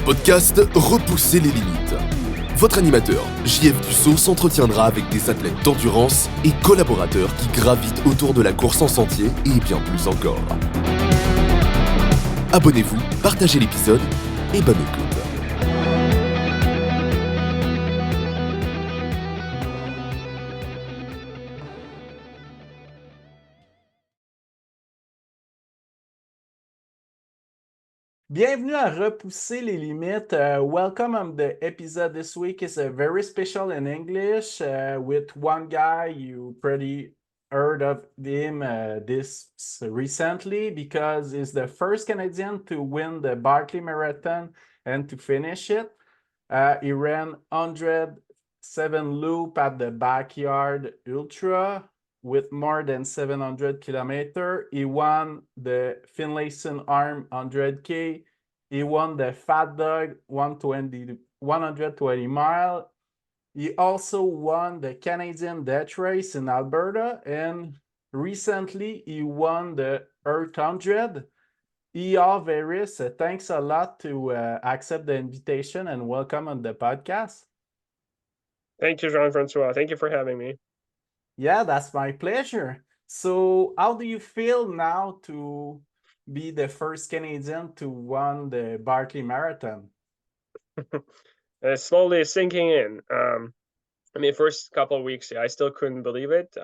podcast Repousser les limites. Votre animateur, JF Dussault, s'entretiendra avec des athlètes d'endurance et collaborateurs qui gravitent autour de la course en sentier et bien plus encore. Abonnez-vous, partagez l'épisode et bonne écoute. Bienvenue à Repousser les limites. Welcome on the episode this week is very special in English with one guy you pretty heard of him this recently because he's the first Canadian to win the Barkley Marathon and to finish it. He ran 107 loop at the Backyard Ultra with more than 700 kilometers. He won the Finlayson Arm 100K. He won the Fat Dog 120 mile. He also won the Canadian Death Race in Alberta. And recently, he won the Earth 100. Ihor Verys, thanks a lot to accept the invitation and welcome on the podcast. Thank you, Jean-Francois. Thank you for having me. Yeah, that's my pleasure. So how do you feel now to be the first Canadian to win the Barkley Marathon? It's slowly sinking in. First couple of weeks, I still couldn't believe it.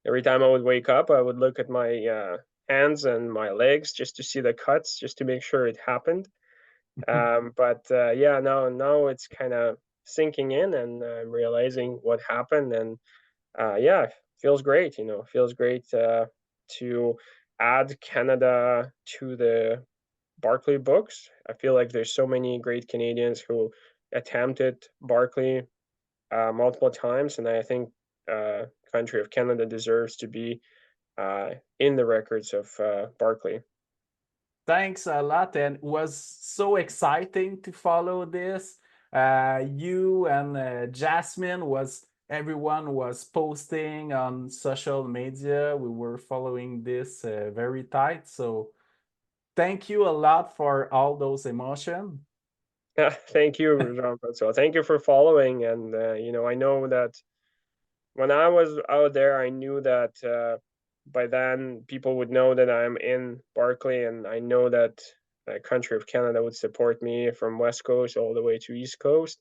Every time I would wake up, I would look at my hands and my legs just to see the cuts, just to make sure it happened. Now it's kind of sinking in, and I'm realizing what happened, and feels great. Feels great to add Canada to the Barkley books. I feel like there's so many great Canadians who attempted Barkley multiple times, and I think country of Canada deserves to be in the records of Barkley. Thanks a lot, and it was so exciting to follow this. You and Jasmine everyone was posting on social media. We were following this very tight. So thank you a lot for all those emotions. Yeah, thank you, Jean-Francois. Thank you for following. And, I know that when I was out there, I knew that by then people would know that I'm in Barkley, and I know that the country of Canada would support me from West Coast all the way to East Coast.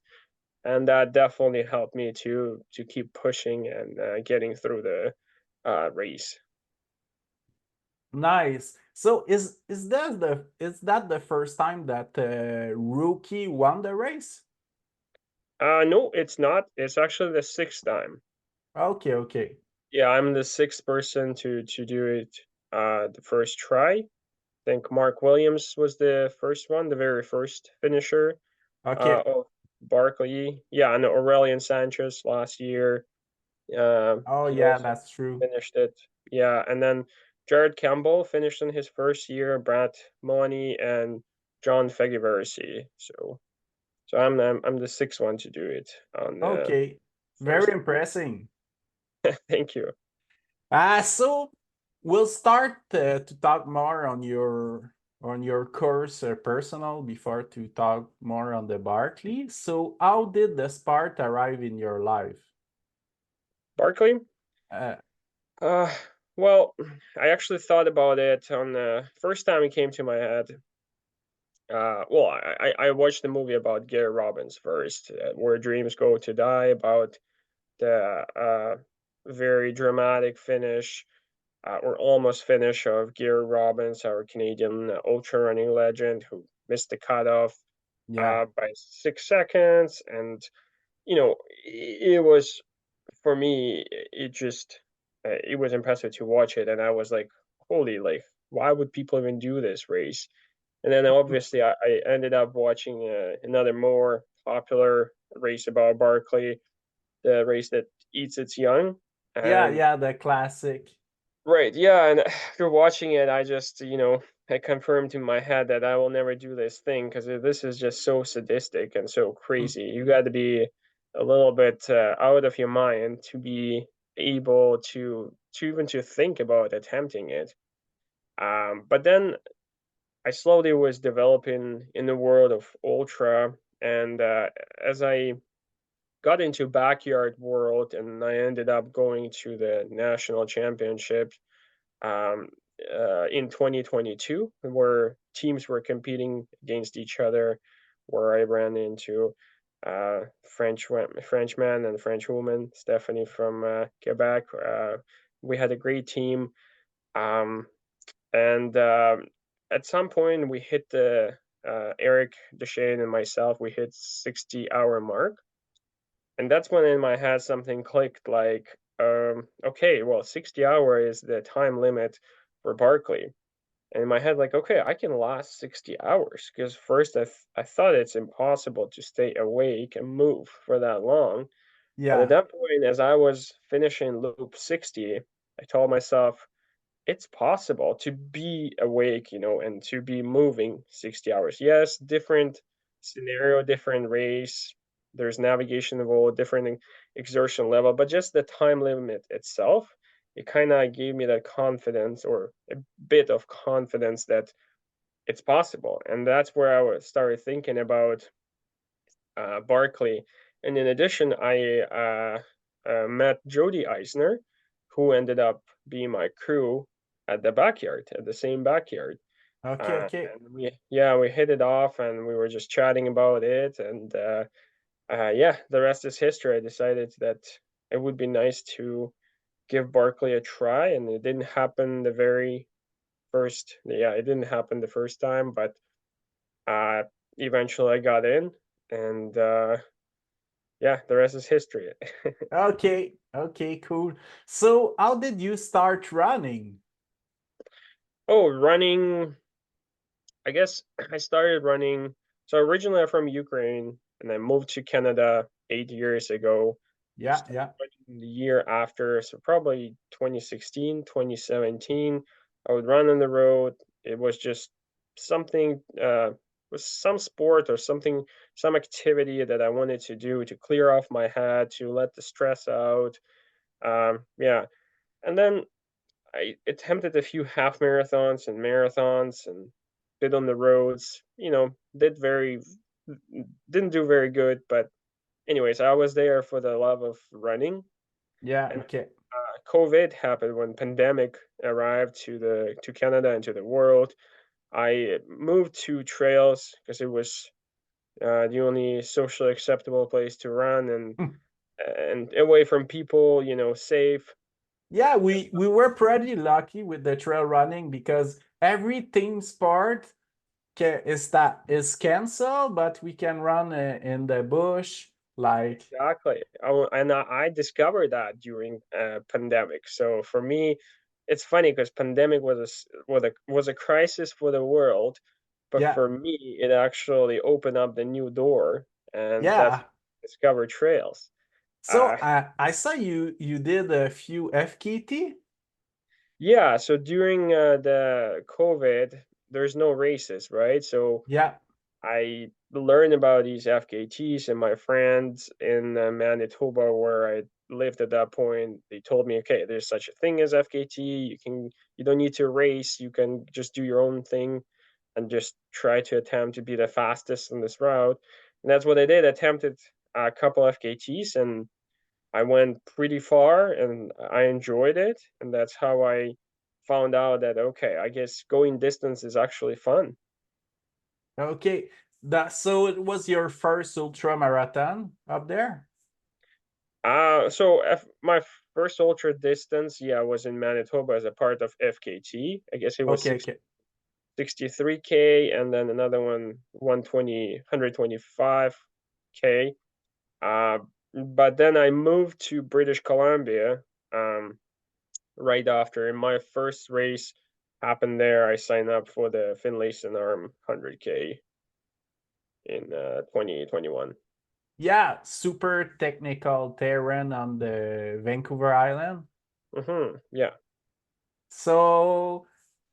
And that definitely helped me to keep pushing and getting through the race. Nice. So is that the first time that rookie won the race? No, it's not. It's actually the sixth time. Okay. Yeah, I'm the sixth person to do it the first try. I think Mark Williams was the first one, the very first finisher of Barkley. Yeah, and Aurelian Sanchez last year. Oh He yeah, also that's true. finished it. Yeah, and then Jared Campbell finished in his first year, Brad Mooney and John Fegiversi. So I'm the sixth one to do it on the Okay, first. very impressive. Thank you. So we'll start to talk more on your course personal before to talk more on the Barkley. So how did the sport arrive in your life? Barkley? Uh, Well, I actually thought about it on the first time it came to my head. I watched the movie about Gary Robbins first, Where Dreams Go to Die, about the very dramatic finish or almost finish of Gary Robbins, our Canadian ultra running legend who missed the cutoff yeah. by 6 seconds. And, it was, for me, it was impressive to watch it. And I was like, holy, like, why would people even do this race? And then obviously I ended up watching another more popular race about Barkley, the race that eats its young. And Yeah, the classic. right, yeah, and after watching it, I just, I confirmed in my head that I will never do this thing because this is just so sadistic and so crazy. You got to be a little bit out of your mind to be able to even to think about attempting it. But then I slowly was developing in the world of ultra, and as I got into backyard world, and I ended up going to the national championship um, in 2022, where teams were competing against each other, where I ran into Frenchman and Frenchwoman, Stephanie from Quebec. We had a great team, um, and at some point we hit the Eric Deshane and myself. We hit 60-hour mark, and that's when in my head something clicked. Like, okay, well, 60 hour is the time limit for Barkley. And in my head, like, okay, I can last 60 hours. Because first I thought it's impossible to stay awake and move for that long. But at Yeah. that point, as I was finishing loop 60, I told myself, it's possible to be awake, and to be moving 60 hours. Yes, different scenario, different race. There's navigation involved, different exertion level, but just the time limit itself, it kind of gave me that confidence, or a bit of confidence, that it's possible. And that's where started thinking about Barkley. And in addition, I met Jody Eisner, who ended up being my crew at the same backyard. Okay, okay. And we hit it off, and we were just chatting about it. And yeah, the rest is history. I decided that it would be nice to give Barkley a try, and it didn't happen the very first. Yeah, it didn't happen the first time, but uh, eventually I got in, and yeah, the rest is history. Okay, okay, cool. So how did you start running? Oh, running. I guess I started running. So originally I'm from Ukraine, and I moved to Canada 8 years ago. Yeah, Started yeah. running the year after, so probably 2016, 2017. I would run on the road. It was just something, was some sport or something, some activity that I wanted to do to clear off my head, to let the stress out. Yeah. And then I attempted a few half marathons and marathons, and did on the roads. Didn't do very good, but anyways, I was there for the love of running. Yeah, And okay. COVID happened, when pandemic arrived to Canada and to the world. I moved to trails because it was the only socially acceptable place to run, and away from people, safe. Yeah, we were pretty lucky with the trail running because every team sport is canceled, but we can run in the bush. Like, Exactly. And I discovered that during pandemic. So for me, it's funny because pandemic was a crisis for the world, but yeah, for me, it actually opened up the new door, and that's yeah. discover trails. So Uh, I saw you did a few FKT. yeah. So during the COVID, there's no races, right? So Yeah, I learned about these FKTs, and my friends in Manitoba, where I lived at that point, they told me, okay, there's such a thing as FKT. You don't need to race. You can just do your own thing, and just try to attempt to be the fastest on this route. And that's what I did. Attempted a couple FKTs, and I went pretty far, and I enjoyed it. And that's how I found out that, okay, I guess going distance is actually fun. okay. That so it was your first ultra marathon up there? My first ultra distance, yeah, was in Manitoba as a part of FKT. I guess it was Okay, okay. 63K, and then another one, 125K. Uh, but then I moved to British Columbia um, right after. And my first race happened there. I signed up for the Finlayson Arm 100K in 2021. Yeah, super technical terrain on the Vancouver Island. Yeah. So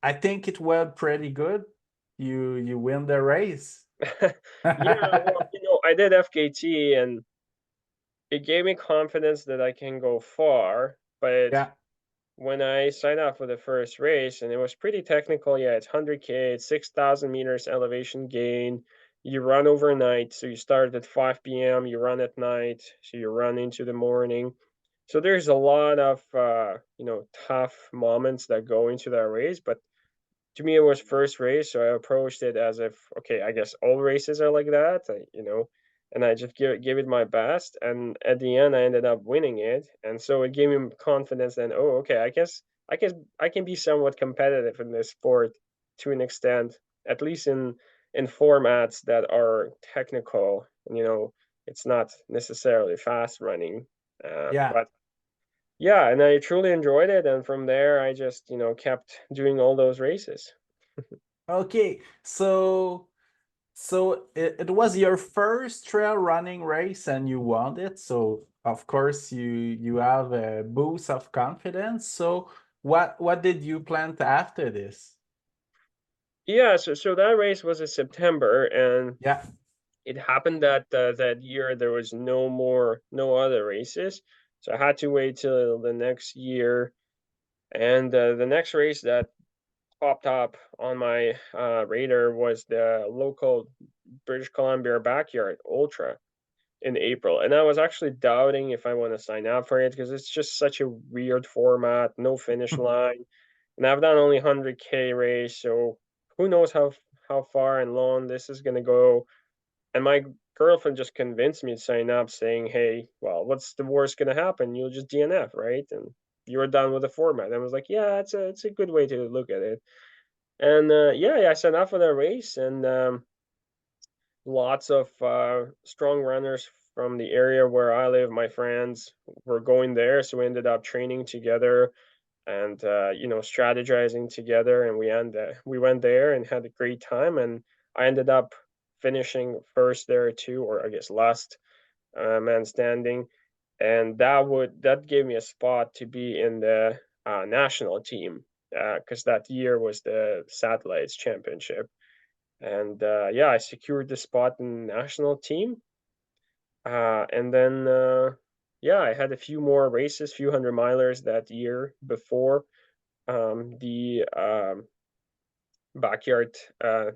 I think it went pretty good. You win the race. Yeah, well, I did FKT, and it gave me confidence that I can go far, but Yeah, when I signed up for the first race, and it was pretty technical. Yeah, it's 100K, it's 6,000 meters elevation gain. You run overnight, so you start at 5 p.m., you run at night, so you run into the morning. So there's a lot of tough moments that go into that race, but to me it was first race, so I approached it as if, okay, I guess all races are like that, and I just give it my best, and at the end I ended up winning it, and so it gave me confidence. Then, oh, okay, I can be somewhat competitive in this sport to an extent, at least in formats that are technical. It's not necessarily fast running, Yeah. but yeah, and I truly enjoyed it, and from there I just kept doing all those races. Okay. So it was your first trail running race and you won it. So of course you have a boost of confidence. So what did you plan to after this? Yeah, so that race was in September, and Yeah. it happened that that year there was no other races, so I had to wait till the next year. And the next race that popped up on my radar was the local British Columbia backyard ultra in April, and I was actually doubting if I want to sign up for it because it's just such a weird format, no finish line, and I've done only 100K race, so who knows how far and long this is gonna go. And my girlfriend just convinced me to sign up, saying, "Hey, well, what's the worst gonna happen? You'll just DNF, right? And you're done with the format." And I was like, "Yeah, it's a good way to look at it." And yeah, I signed up for that race, and lots of strong runners from the area where I live, my friends, were going there, so we ended up training together and strategizing together, and we went there and had a great time, and I ended up finishing first there too, or I guess last man standing, and that gave me a spot to be in the national team, because that year was the satellites championship, and yeah, I secured the spot in the national team, and then yeah, I had a few more races, few hundred milers that year before the backyard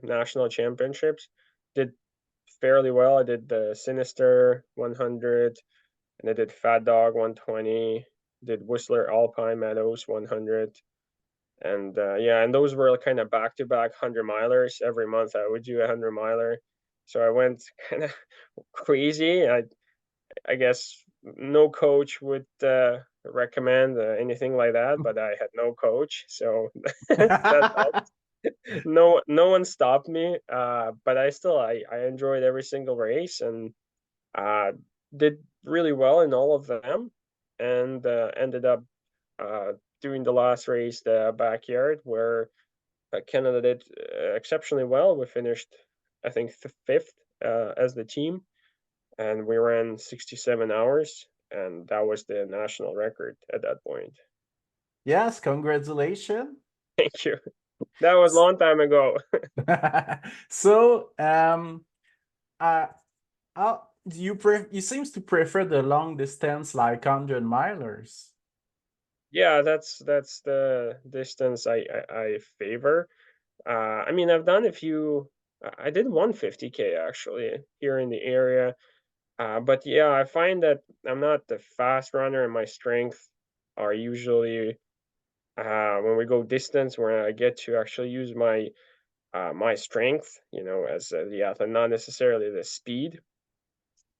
national championships. Did fairly well. I did the Sinister 100, and I did Fat Dog 120, did Whistler Alpine Meadows 100, and yeah, and those were kind of back-to-back 100 milers. Every month I would do a 100 miler, so I went kind of crazy. I guess no coach would recommend anything like that, but I had no coach, so that helped. No one stopped me, but I enjoyed every single race, and uh, did really well in all of them, and ended up uh, doing the last race, the backyard, where Canada did exceptionally well. We finished, I think, fifth as the team, and we ran 67 hours, and that was the national record at that point. Yes, congratulations. Thank you. That was a long time ago. So uh do you seems to prefer the long distance like 100 milers? Yeah, that's the distance I favor. I mean, I've done a few. I did 150K actually here in the area. But yeah, I find that I'm not the fast runner, and my strength are usually when we go distance, where I get to actually use my strength, as the athlete, not necessarily the speed.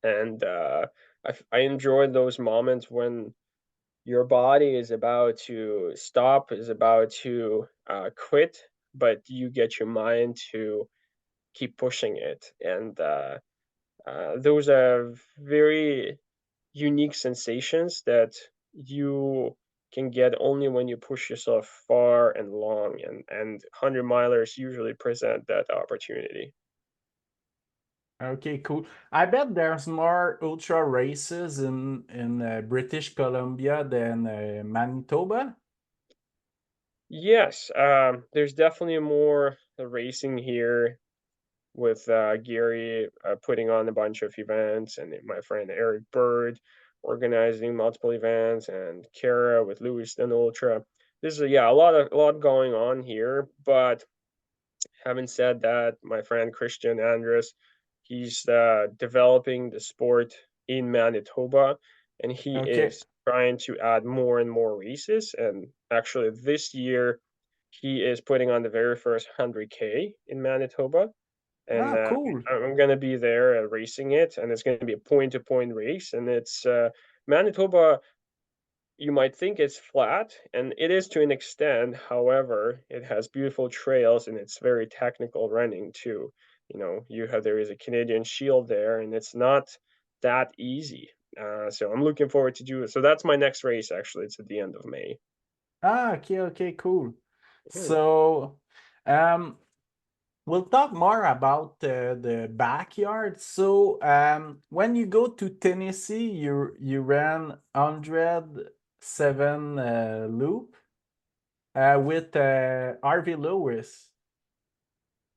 And I enjoy those moments when your body is about to stop, is about to quit, but you get your mind to keep pushing it. And those are very unique sensations that you can get only when you push yourself far and long, and 100 milers usually present that opportunity. Okay, cool. I bet there's more ultra races in British Columbia than Manitoba. Yes, there's definitely more racing here, with Gary putting on a bunch of events, and my friend Eric Bird organizing multiple events, and Kara with Louis and Ultra. This is a lot going on here. But having said that, my friend Christian Andres, he's developing the sport in Manitoba, and he Okay. is trying to add more and more races. And actually, this year, he is putting on the very first 100K in Manitoba. And Ah, cool. I'm going to be there racing it, and it's going to be a point-to-point race. And it's Manitoba, you might think it's flat, and it is to an extent. However, it has beautiful trails and it's very technical running too. There is a Canadian Shield there, and it's not that easy. So I'm looking forward to do it. So that's my next race. Actually, it's at the end of May. Ah, okay, cool. Yeah. So, we'll talk more about the backyard. So, when you go to Tennessee, you ran 107 loop with Harvey Lewis.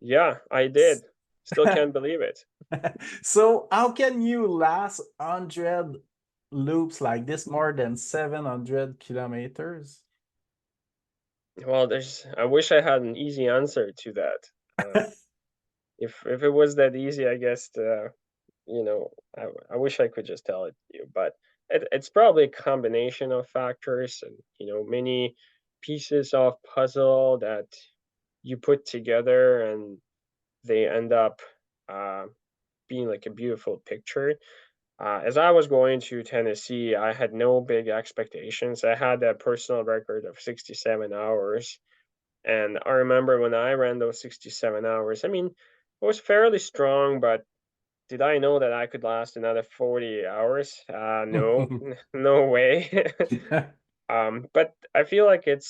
Yeah, I did. Still can't believe it. So, how can you last 100 loops like this, more than 700 kilometers? Well, I wish I had an easy answer to that. If it was that easy, I guess I wish I could just tell it to you. But it's probably a combination of factors, and many pieces of puzzle that you put together, and they end up being like a beautiful picture. As I was going to Tennessee, I had no big expectations. I had that personal record of 67 hours. And I remember when I ran those 67 hours, I mean, it was fairly strong, but did I know that I could last another 40 hours? No, no way. But I feel like uh,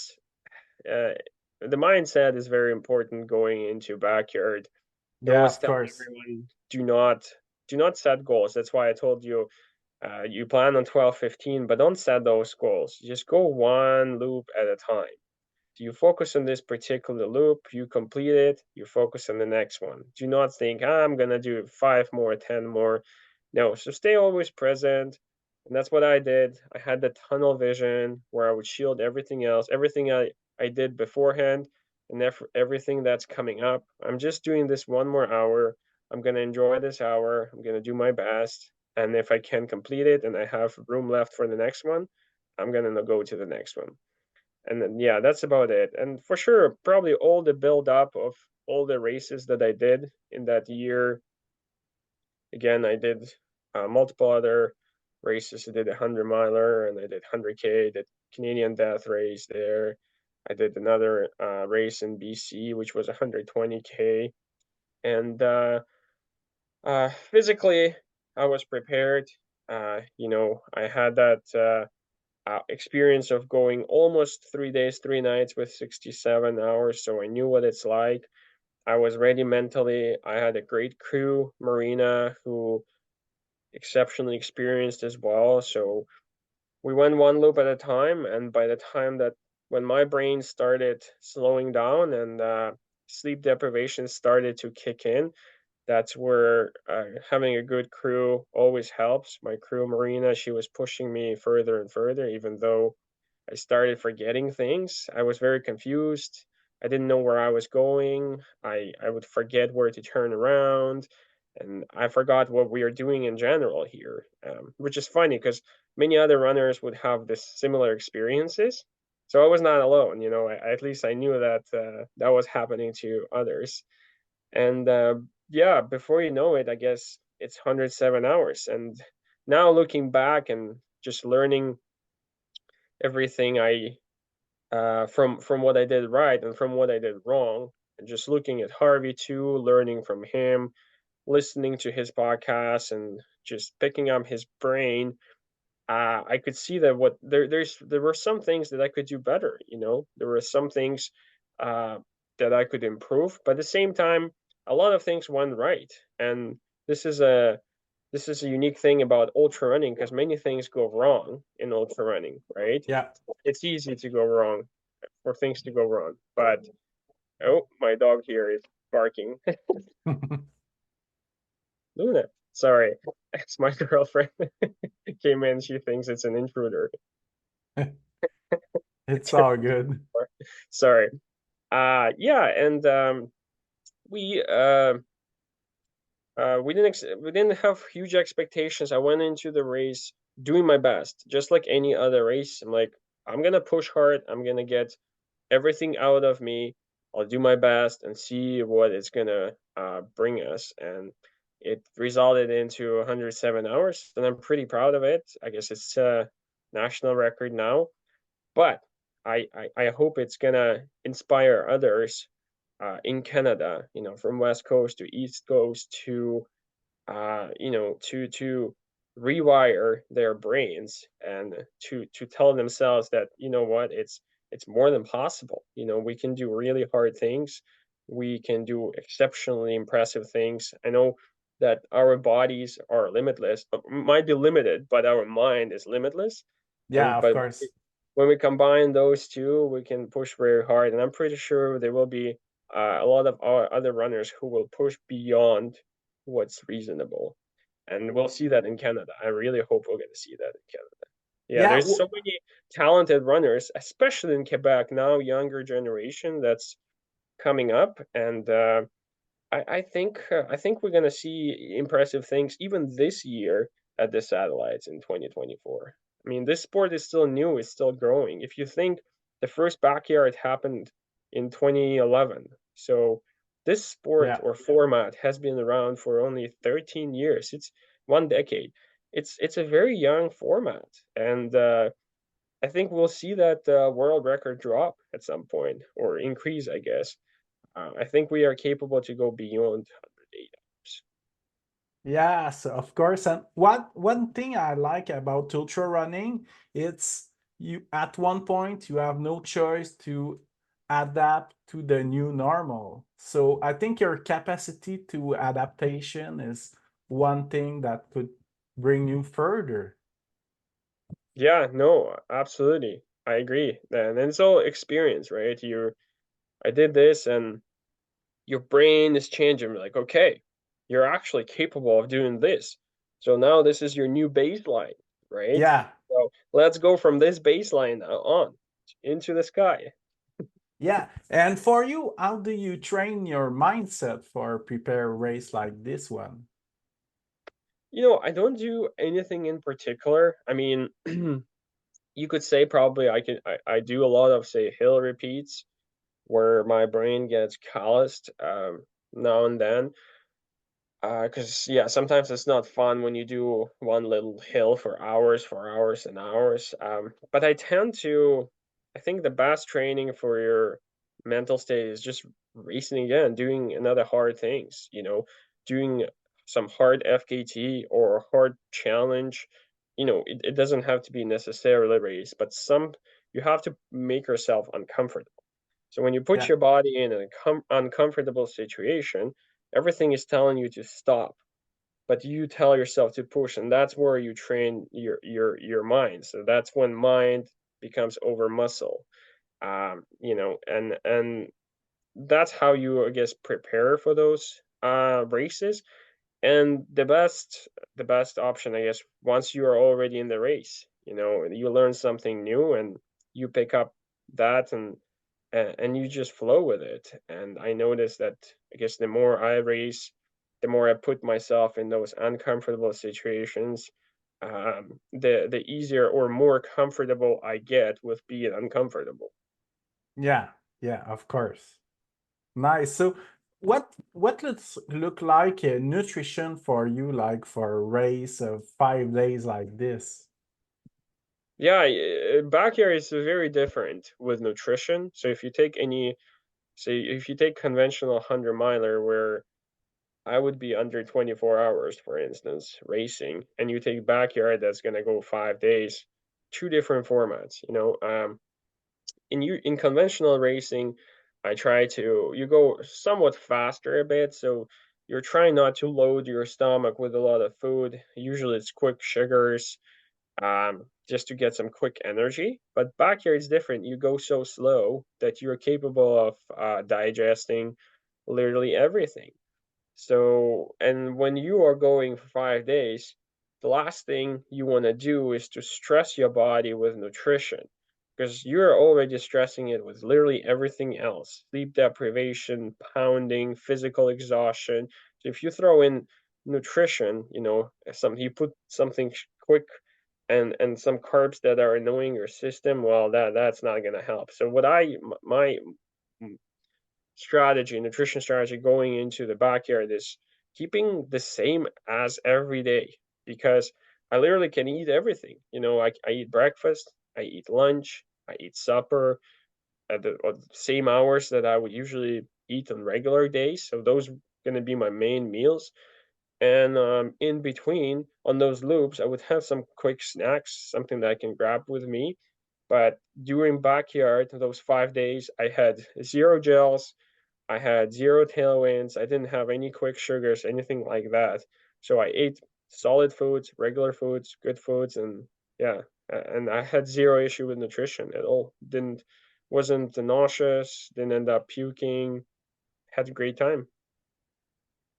the mindset is very important going into backyard. I Yeah, always of tell course. everyone, do not set goals. That's why I told you, you plan on 12, 15, but don't set those goals. Just go one loop at a time. You focus on this particular loop, you complete it, you focus on the next one. Do not think, I'm going to do 5 more, 10 more. No, so stay always present. And that's what I did. I had the tunnel vision where I would shield everything else, everything I did beforehand, and everything that's coming up. I'm just doing this 1 more hour. I'm going to enjoy this hour. I'm going to do my best. And if I can complete it and I have room left for the next one, I'm going to go to the next one. And then, yeah, that's about it. And for sure, probably all the build up of all the races that I did in that year. Again, I did multiple other races. I did a 100 miler, and I did 100K, did Canadian death race there. I did another race in BC, which was 120K. And physically, I was prepared. I had that experience of going almost 3 days, 3 nights with 67 hours. So I knew what it's like. I was ready mentally. I had a great crew, Marina, who exceptionally experienced as well. So we went one loop at a time. And by the time that when my brain started slowing down and sleep deprivation started to kick in, that's where having a good crew always helps. My crew, Marina, she was pushing me further and further, even though I started forgetting things. I was very confused. I didn't know where I was going. I would forget where to turn around, and I forgot what we are doing in general here, which is funny because many other runners would have this similar experiences. So I was not alone. At least I knew that that was happening to others. And yeah, before you know it, I guess it's 107 hours. And now looking back and just learning everything from what I did right and from what I did wrong, and just looking at Harvey too, learning from him, listening to his podcast, and just picking up his brain. I could see that there were some things that I could do better. There were some things that I could improve, but at the same time, a lot of things went right. And this is a this is a unique thing about ultra running, because many things go wrong in ultra running, right? Yeah. It's easy to go wrong, for things to go wrong. But oh, my dog here is barking. Luna. Sorry, it's my girlfriend came in. She thinks it's an intruder. It's all good. Sorry. Yeah, and we we didn't have huge expectations. I went into the race doing my best, just like any other race. I'm like, I'm gonna push hard. I'm gonna get everything out of me. I'll do my best and see what it's gonna bring us. And it resulted into 107 hours, and I'm pretty proud of it. I guess it's a national record now, but I hope it's gonna inspire others in Canada, from West Coast to East Coast to rewire their brains and to tell themselves that, what, it's more than possible. We can do really hard things. We can do exceptionally impressive things. I know that our bodies are limitless, might be limited, but our mind is limitless. Yeah, of But course. when we combine those two, we can push very hard. And I'm pretty sure there will be a lot of other runners who will push beyond what's reasonable. And we'll see that in Canada. I really hope we're going to see that in Canada. Yeah, Yeah, there's so many talented runners, especially in Quebec now, younger generation that's coming up, and I think we're gonna see impressive things even this year at the satellites in 2024. I mean, this sport is still new, it's still growing. If you think the first backyard happened in 2011, so this sport yeah. or format has been around for only 13 years. It's 1 decade. It's a very young format, and I think we'll see that world record drop at some point or increase, I guess. I think we are capable to go beyond 108 hours. Yes, of course. And one thing I like about ultra running, it's you at one point you have no choice to adapt to the new normal. So I think your capacity to adaptation is one thing that could bring you further. Yeah, no, absolutely. I agree. And it's all experience, right? I did this and your brain is changing. Like, okay, you're actually capable of doing this. So now this is your new baseline, right? Yeah, So let's go from this baseline on into the sky. yeah. And for you, how do you train your mindset for prepare a race like this one? I don't do anything in particular. I mean, you could say probably I do a lot of, say, hill repeats where my brain gets calloused now and then. Because yeah, sometimes it's not fun when you do one little hill for hours and hours. But I think the best training for your mental state is just racing again, doing another hard things, doing some hard FKT or a hard challenge. It doesn't have to be necessarily a race, but you have to make yourself uncomfortable. So when you put Yeah, your body in an uncomfortable situation, everything is telling you to stop, but you tell yourself to push, and that's where you train your mind. So that's when mind becomes over muscle. And that's how you, I guess, prepare for those races. And the best option, I guess, once you are already in the race, you learn something new and you pick up that and you just flow with it. And I noticed that, I guess, the more I race, the more I put myself in those uncomfortable situations, the easier or more comfortable I get with being uncomfortable. yeah, yeah, of course. Nice. So what look like nutrition for you, like for a race of 5 days like this? Yeah, backyard is very different with nutrition. So if you take conventional 100 miler where I would be under 24 hours, for instance, racing, and you take backyard that's gonna go 5 days, two different formats. In conventional racing, you go somewhat faster a bit, so you're trying not to load your stomach with a lot of food. Usually it's quick sugars, just to get some quick energy. But backyard is different. You go so slow that you're capable of digesting literally everything. So, and when you are going for 5 days, the last thing you want to do is to stress your body with nutrition because you're already stressing it with literally everything else: sleep deprivation, pounding, physical exhaustion. So, if you throw in nutrition, you put something quick and some carbs that are annoying your system, well, that's not going to help. So, my nutrition strategy going into the backyard is keeping the same as every day because I literally can eat everything. I eat breakfast, I eat lunch, I eat supper at the same hours that I would usually eat on regular days. So those are going to be my main meals. And in between, on those loops, I would have some quick snacks, something that I can grab with me. But during backyard, those 5 days, I had zero gels, I had zero tailwinds. I didn't have any quick sugars, anything like that. So I ate solid foods, regular foods, good foods, and yeah, and I had zero issue with nutrition at all. Wasn't nauseous, didn't end up puking, had a great time.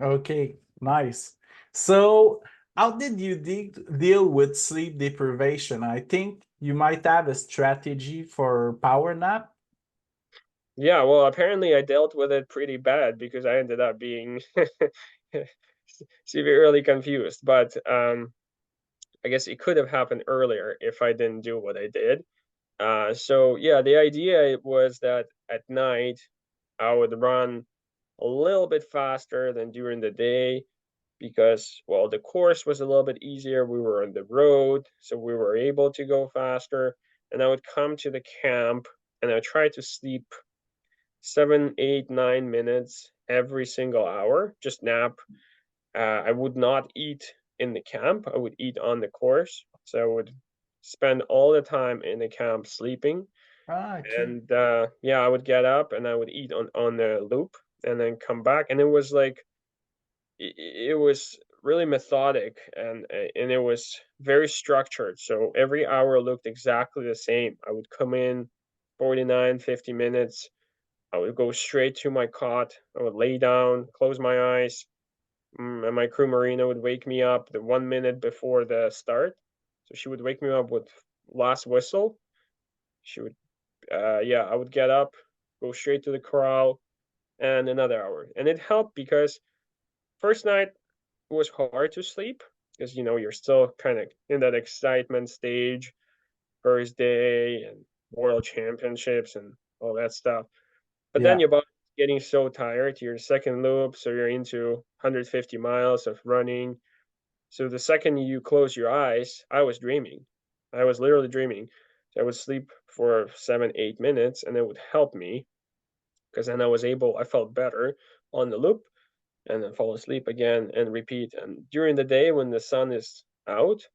Okay, nice. So, how did you deal with sleep deprivation? I think you might have a strategy for power nap. Yeah, well, apparently I dealt with it pretty bad because I ended up being severely confused. But I guess it could have happened earlier if I didn't do what I did. So yeah, the idea was that at night I would run a little bit faster than during the day because, well, the course was a little bit easier. We were on the road, so we were able to go faster. And I would come to the camp and I would try to sleep 7, 8, 9 minutes every single hour, just nap. I would not eat in the camp. I would eat on the course. So I would spend all the time in the camp sleeping. Ah, okay. And yeah, I would get up and I would eat on the loop and then come back. And it was like it was really methodic and it was very structured. So every hour looked exactly the same. I would come in 49, 50 minutes. I would go straight to my cot. I would lay down, close my eyes, and my crew Marina would wake me up the 1 minute before the start. So she would wake me up with last whistle. She would, yeah, I would get up, go straight to the corral, and another hour. And it helped because first night it was hard to sleep because you're still kind of in that excitement stage, first day and world championships and all that stuff. But then Yeah. your body's getting so tired. You're second loop, so you're into 150 miles of running. So the second you close your eyes, I was dreaming. I was literally dreaming. So I would sleep for 7, 8 minutes, and it would help me because then I felt better on the loop, and then fall asleep again and repeat. And during the day, when the sun is out,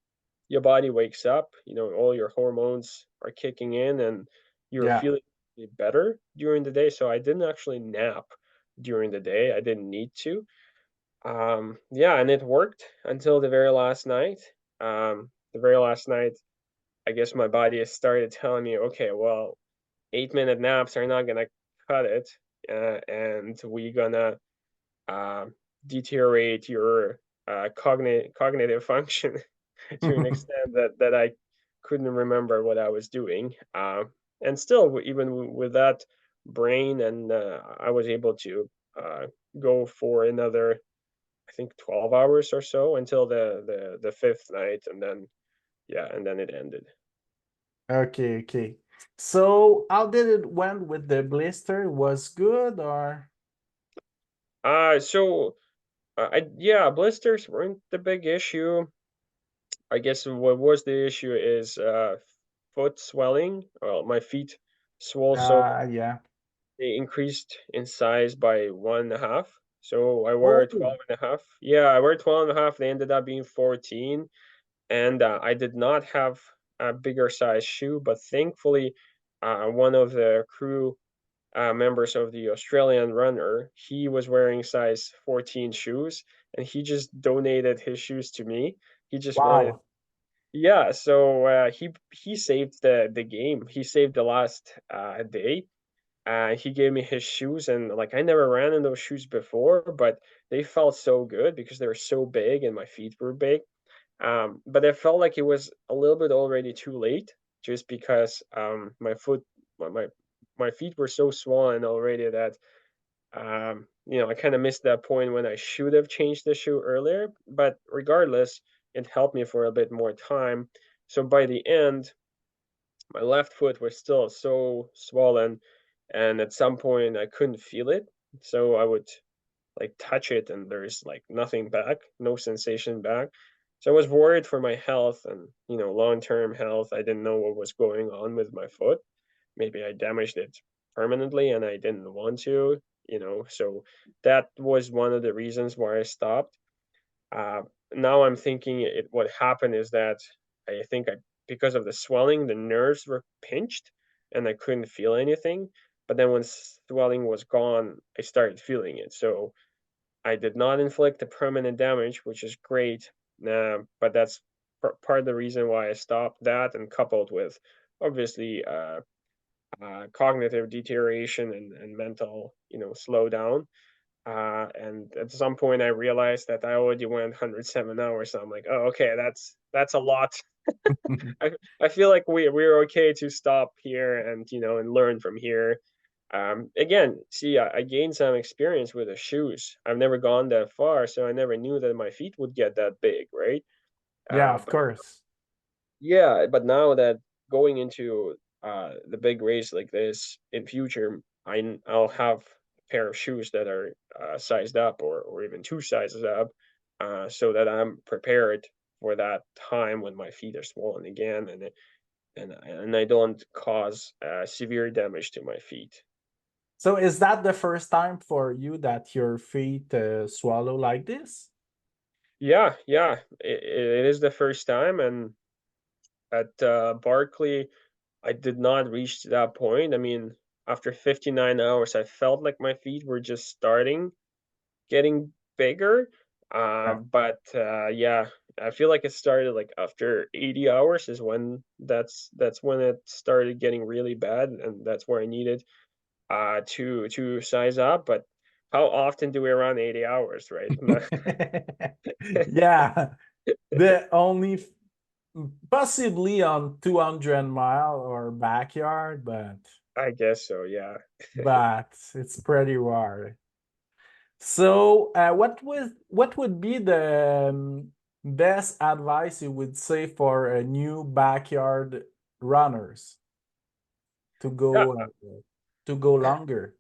your body wakes up, all your hormones are kicking in, and you're Yeah. feeling better during the day. So I didn't actually nap during the day. I didn't need to. Yeah, and it worked until the very last night. The very last night, I guess my body has started telling me, okay, well, 8-minute naps are not gonna cut it, and we gonna uh, deteriorate your cognitive function to an extent that I couldn't remember what I was doing. And still, even with that brain, and I was able to go for another, I think, 12 hours or so until the fifth night, and then yeah, and then it ended. Okay, okay. So, how did it went with the blister? Was good or? So yeah, blisters weren't the big issue. I guess what was the issue is foot swelling. Well, my feet swole so Yeah. they increased in size by 1.5. So I wear Oh, 12 and a half. Yeah, I wear 12 and a half. They ended up being 14. And I did not have a bigger size shoe, but thankfully, one of the crew members of the Australian runner, he was wearing size 14 shoes, and he just donated his shoes to me. He just wanted, wow. yeah. So he saved the game. He saved the last day. He gave me his shoes, and like I never ran in those shoes before, but they felt so good because they were so big and my feet were big. But I felt like it was a little bit already too late, just because my my, my feet were so swollen already that I kind of missed that point when I should have changed the shoe earlier. But regardless, it helped me for a bit more time. So by the end, my left foot was still so swollen, and at some point I couldn't feel it. So I would like touch it, and there's like nothing back, no sensation back. So I was worried for my health and long-term health. I didn't know what was going on with my foot. Maybe I damaged it permanently and I didn't want to. So that was one of the reasons why I stopped. Uh, Now I'm thinking what happened is that I think because of the swelling, the nerves were pinched and I couldn't feel anything. But then when swelling was gone, I started feeling it. So I did not inflict the permanent damage, which is great. But that's part of the reason why I stopped that, and coupled with obviously cognitive deterioration and mental, slowdown. And at some point, I realized that I already went 107 hours. So I'm like, oh, okay, that's a lot. I I feel like we're okay to stop here and learn from here. Again, see, I gained some experience with the shoes. I've never gone that far, so I never knew that my feet would get that big, right? Yeah, of But course. yeah, but now that going into the big race like this in future, I'll have a pair of shoes that are sized up, or even two sizes up, so that I'm prepared for that time when my feet are swollen again, and I don't cause severe damage to my feet. So is that the first time for you that your feet swallow like this? Yeah, yeah, it is the first time, and at Barkley, I did not reach to that point. I mean, after 59 hours, I felt like my feet were just starting getting bigger. Yeah. But yeah, I feel like it started like after 80 hours is when that's when it started getting really bad, and that's where I needed to size up. But how often do we run 80 hours, right? Yeah, the only possibly on 200-mile or backyard, I guess so, yeah. but it's pretty rare. So, what would be the best advice you would say for a new backyard runners to Yeah, go longer?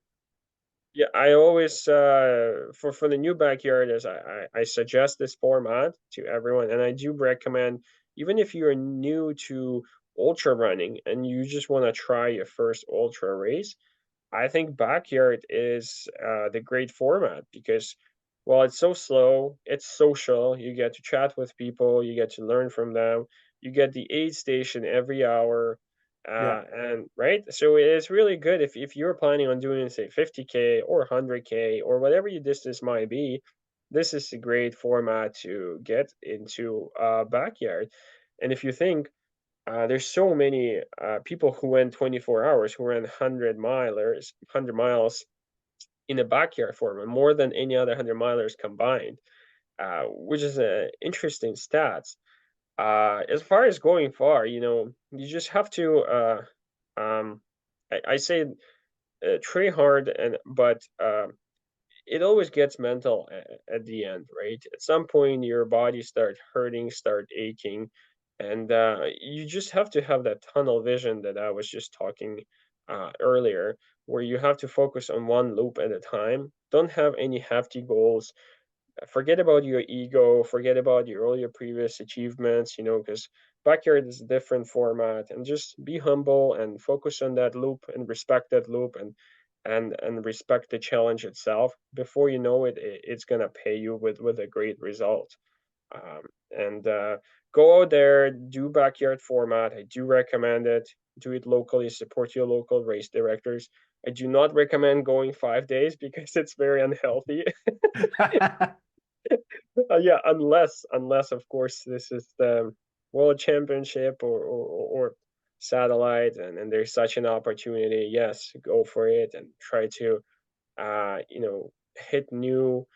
yeah, I always for the new backyarders, I suggest this format to everyone, and I do recommend, even if you're new to ultra running and you just want to try your first ultra race, I think backyard is the great format because while it's so slow, it's social. You get to chat with people, you get to learn from them, you get the aid station every hour, Yeah. and right. So it's really good if you're planning on doing say 50K or 100K or whatever your distance might be. This is a great format to get into backyard. And if you think there's so many people who went 24 hours, who ran 100 miles in a backyard format, more than any other 100 milers combined, which is an interesting stats. As far as going far, you just have to, I say, try hard, but it always gets mental at the end, right? At some point, your body start hurting, start aching, and you just have to have that tunnel vision that I was just talking earlier, where you have to focus on one loop at a time. Don't have any hefty goals. Forget about your ego, forget about all your previous achievements, because backyard is a different format, and just be humble and focus on that loop and respect that loop, and respect the challenge itself. Before you know it, it's gonna pay you with a great result. And Go out there, do backyard format. I do recommend it. Do it locally, support your local race directors. I do not recommend going 5 days because it's very unhealthy. Yeah, unless of course this is the world championship or satellite, and there's such an opportunity, yes, go for it and try to hit new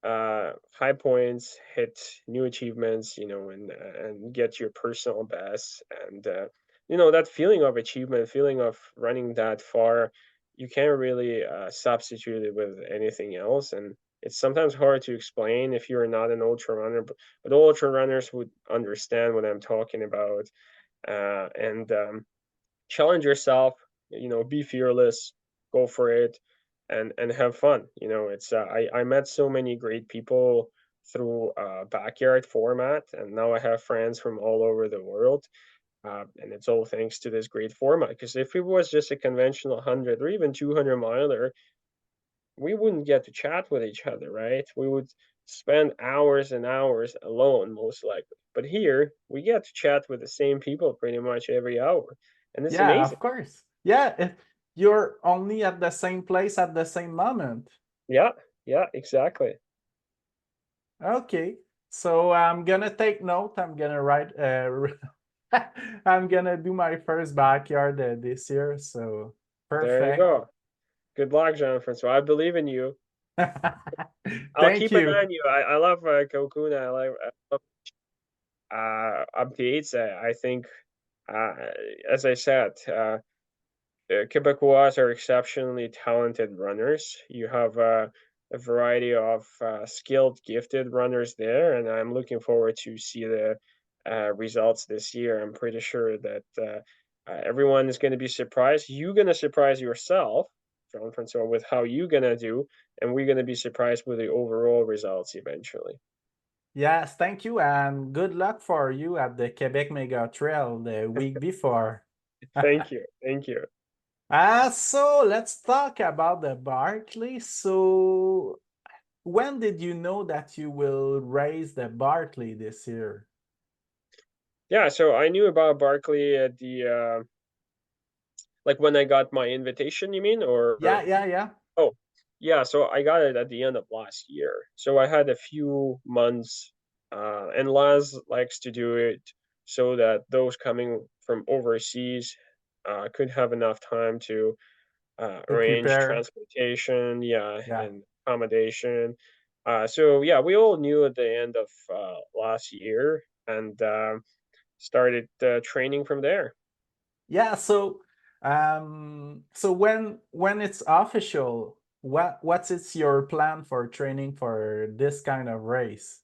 high points, hit new achievements, and get your personal best. And that feeling of achievement, feeling of running that far, you can't really substitute it with anything else. And it's sometimes hard to explain if you're not an ultra runner, but ultra runners would understand what I'm talking about. And challenge yourself, be fearless, go for it, and have fun. It's I met so many great people through backyard format, and now I have friends from all over the world. And it's all thanks to this great format, because if it was just a conventional 100 or even 200 miler, we wouldn't get to chat with each other, right? We would spend hours and hours alone, most likely. But here, we get to chat with the same people pretty much every hour. And it's Yeah, amazing. of course. Yeah, if you're only at the same place at the same moment. Yeah, yeah, exactly. Okay, so I'm gonna take note. I'm gonna write. I'm gonna do my first backyard this year. So There you perfect. go. Good luck, Jean-Francois. I believe in you. I'll Thank keep an eye you. on you. I love Kokuna. I love updates. I think, uh, as I said, Quebecois are exceptionally talented runners. You have a variety of skilled, gifted runners there, and I'm looking forward to see the results this year. I'm pretty sure that everyone is going to be surprised. You're going to surprise yourself, Jean-Francois, with how you're going to do, and we're going to be surprised with the overall results eventually. Yes, thank you, and good luck for you at the Quebec Mega Trail the week before. Thank you. Thank you. So let's talk about the Barkley. So when did you know that you will raise the Barkley this year? Yeah, so I knew about Barkley at the like when I got my invitation, you mean, or Yeah. oh, yeah, so I got it at the end of last year. So I had a few months, and Laz likes to do it so that those coming from overseas could have enough time to To arrange prepare. transportation, yeah, Yeah. and accommodation. So yeah, we all knew at the end of last year, and started training from there. Yeah, so when it's official, what's its your plan for training for this kind of race?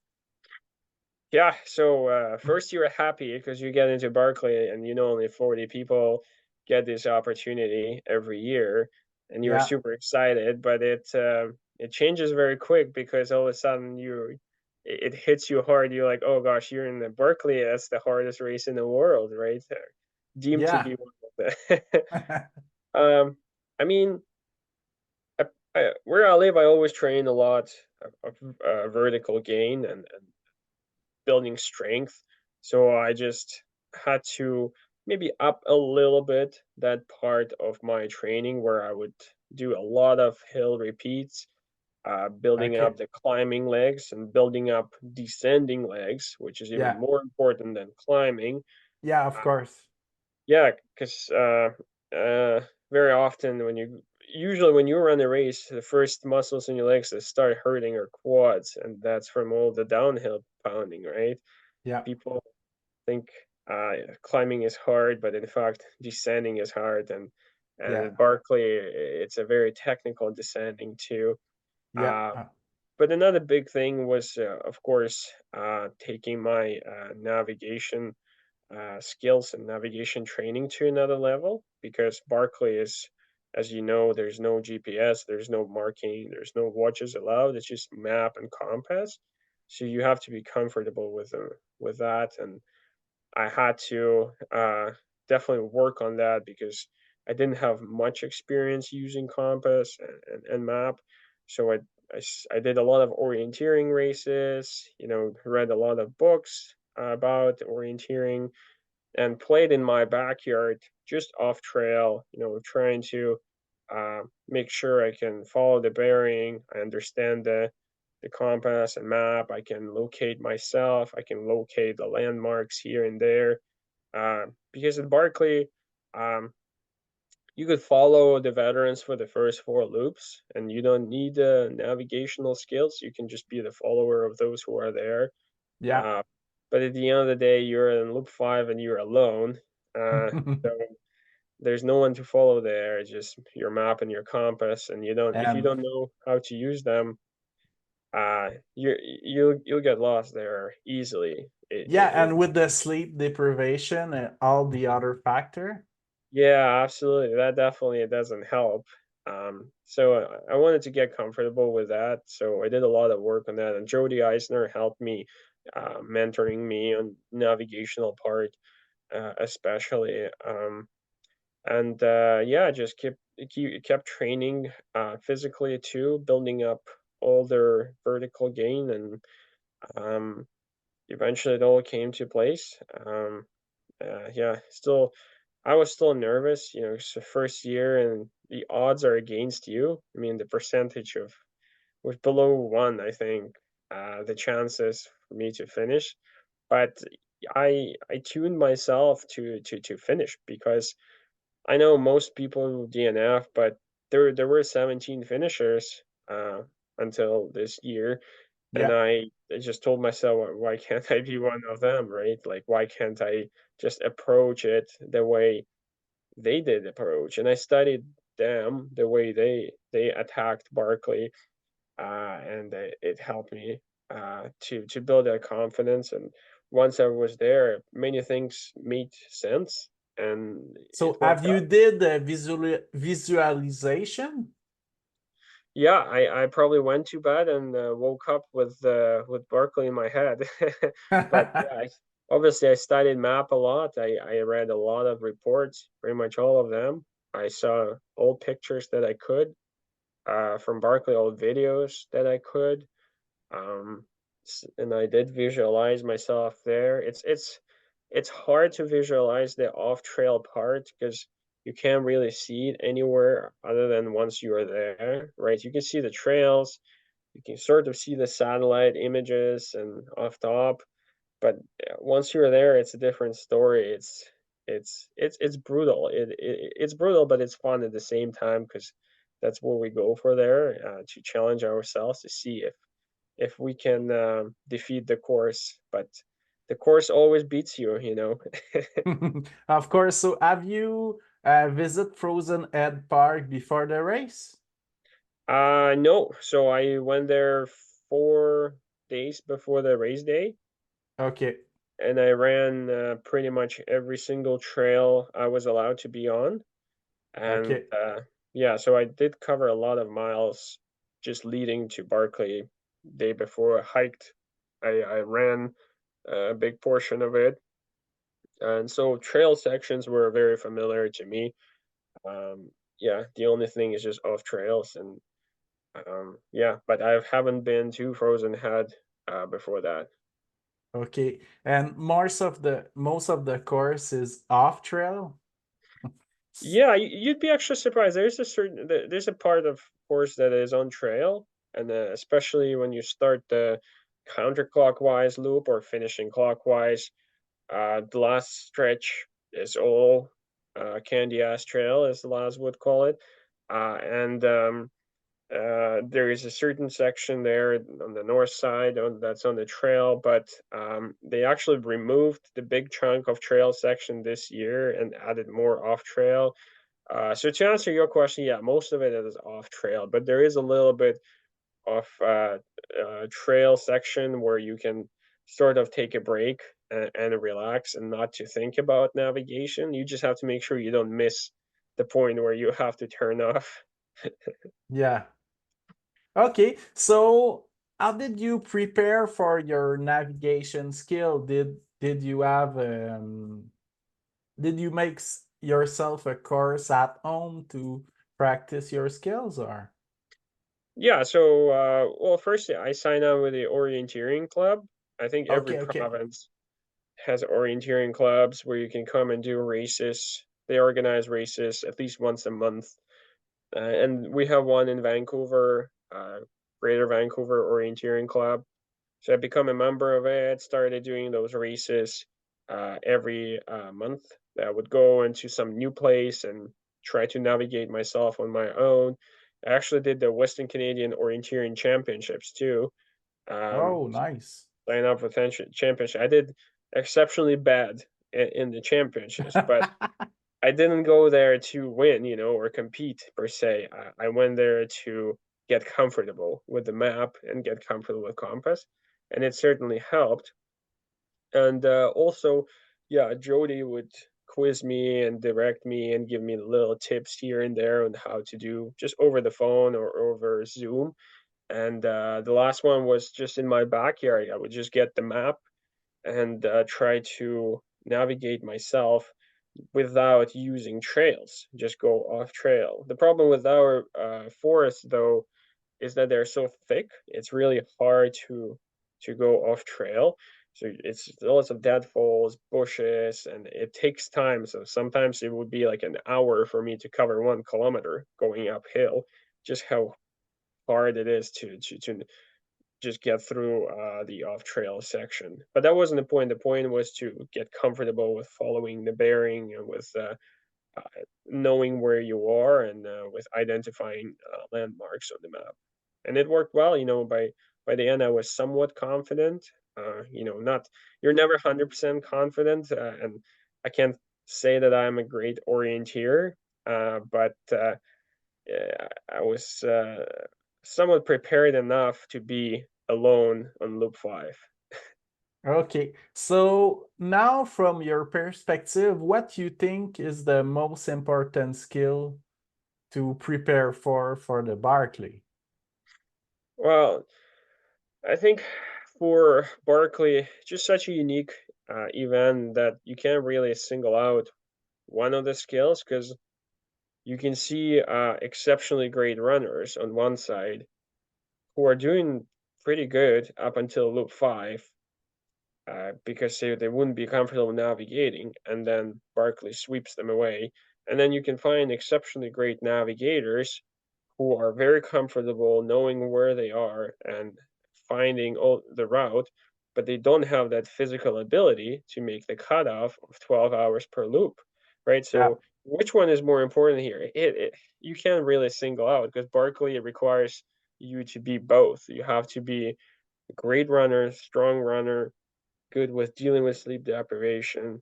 Yeah, so first you were happy because you get into Barclay and only 40 people get this opportunity every year, and you were Yeah, super excited. But it changes very quick because all of a sudden it hits you hard. You're like, oh gosh, you're in the Barclay. That's the hardest race in the world, right? Deemed to yeah. be one of the. um, I mean, where I live, I always train a lot of vertical gain and building strength. So I just had to maybe up a little bit that part of my training where I would do a lot of hill repeats, building Okay. up the climbing legs and building up descending legs, which is even Yeah. more important than climbing. Yeah, of Uh, course. yeah, because very often usually when you run a race, the first muscles in your legs that start hurting are quads, and that's from all the downhill pounding, right? Yeah. People think climbing is hard, but in fact, descending is hard. And Yeah. at Barkley, it's a very technical descending too. Yeah. Uh, but another big thing was, of course, taking my navigation skills and navigation training to another level because Barkley is, as you know, there's no GPS, there's no marking, there's no watches allowed. It's just map and compass. So you have to be comfortable with that, and I had to definitely work on that because I didn't have much experience using compass and map. So I did a lot of orienteering races, read a lot of books about orienteering and played in my backyard just off trail, trying to make sure I can follow the bearing, I understand the compass and map, I can locate myself, I can locate the landmarks here and there. because at Barkley, um, you could follow the veterans for the first four loops, and you don't need navigational skills. You can just be the follower of those who are there. Yeah. Uh, but at the end of the day, you're in loop five and you're alone. So there's no one to follow there. It's just your map and your compass, and if you And don't know how to use them, you'll get lost there easily. yeah, and with the sleep deprivation and all the other factor. Yeah, absolutely. That definitely doesn't help. So I wanted to get comfortable with that. So I did a lot of work on that, and Jody Eisner helped me, mentoring me on navigational part, especially. And yeah, just kept training physically too, building up all their vertical gain, and um, eventually it all came to place. Yeah, still I was still nervous, it's the first year and the odds are against you. I mean, the percentage of was below one, I think, the chances for me to finish. But I tuned myself to finish because I know most people DNF, but there were 17 finishers until this year, and Yeah. I just told myself, why can't I be one of them, right? Like, why can't I just approach it the way they did approach? And I studied them the way they attacked Barkley, and it helped me to build that confidence. And once I was there, many things made sense, and it So have worked you out. did the visualization? Yeah, I probably went to bed and woke up with Barkley in my head. But yeah, obviously I studied map a lot. I read a lot of reports, pretty much all of them. I saw old pictures that I could from Barkley, old videos that I could. Um, and I did visualize myself there. It's hard to visualize the off trail part because you can't really see it anywhere other than once you are there, right? You can see the trails, you can sort of see the satellite images and off top, but once you're there, it's a different story. It's brutal. It's brutal, but it's fun at the same time because that's what we go for there, to challenge ourselves to see if we can defeat the course. But the course always beats you. Of course. So have you visit Frozen Ed Park before the race? No. So I went there 4 days before the race day, Okay. and I ran pretty much every single trail I was allowed to be on. And Okay. yeah, so I did cover a lot of miles just leading to Barkley. Day before I hiked, I ran a big portion of it. And so trail sections were very familiar to me. Yeah, the only thing is just off trails, and yeah, but I haven't been to Frozen Head before that. Okay. And most of the course is off trail. Yeah, you'd be actually surprised. There's a part of course that is on trail, and especially when you start the counterclockwise loop or finishing clockwise, the last stretch is all candy ass trail, as the lads would call it, and there is a certain section there on the north side that's on the trail, but they actually removed the big chunk of trail section this year and added more off trail. So to answer your question, yeah, most of it is off trail, but there is a little bit of trail section where you can sort of take a break and relax and not to think about navigation. You just have to make sure you don't miss the point where you have to turn off. Yeah. Okay. So how did you prepare for your navigation skill? Did you make yourself a course at home to practice your skills or? Yeah, so well, first I signed on with the orienteering club. I think every Okay, okay. province has orienteering clubs where you can come and do races. They organize races at least once a month. And we have one in Vancouver, Greater Vancouver Orienteering Club. So I become a member of it, started doing those races. every month. That I would go into some new place and try to navigate myself on my own. I actually did the Western Canadian Orienteering Championships too. Oh, nice. Sign up for championship. I did exceptionally bad in the championships, but I didn't go there to win, or compete per se. I went there to get comfortable with the map and get comfortable with compass, and it certainly helped. And also, yeah, Jody would quiz me and direct me and give me little tips here and there on how to do just over the phone or over Zoom. And the last one was just in my backyard. I would just get the map and try to navigate myself without using trails, just go off trail. The problem with our forests, though, is that they're so thick. It's really hard to go off trail. So it's lots of deadfalls, bushes, and it takes time. So sometimes it would be like an hour for me to cover 1 kilometer going uphill. Just how hard it is to just get through the off trail section. But that wasn't the point. The point was to get comfortable with following the bearing and with uh, knowing where you are and with identifying landmarks on the map. And it worked well. By the end, I was somewhat confident. Not you're never 100% confident, and I can't say that I'm a great orienteer, but yeah, I was somewhat prepared enough to be alone on loop 5. Okay, so now from your perspective, what you think is the most important skill to prepare for the Barkley? Well, I think for Barkley, just such a unique event that you can't really single out one of the skills because you can see exceptionally great runners on one side who are doing pretty good up until loop 5 because they wouldn't be comfortable navigating, and then Barkley sweeps them away. And then you can find exceptionally great navigators who are very comfortable knowing where they are and finding all the route, but they don't have that physical ability to make the cutoff of 12 hours per loop, right? Yeah. So which one is more important here? You can't really single out because Barkley requires you to be both. You have to be a great runner, strong runner, good with dealing with sleep deprivation,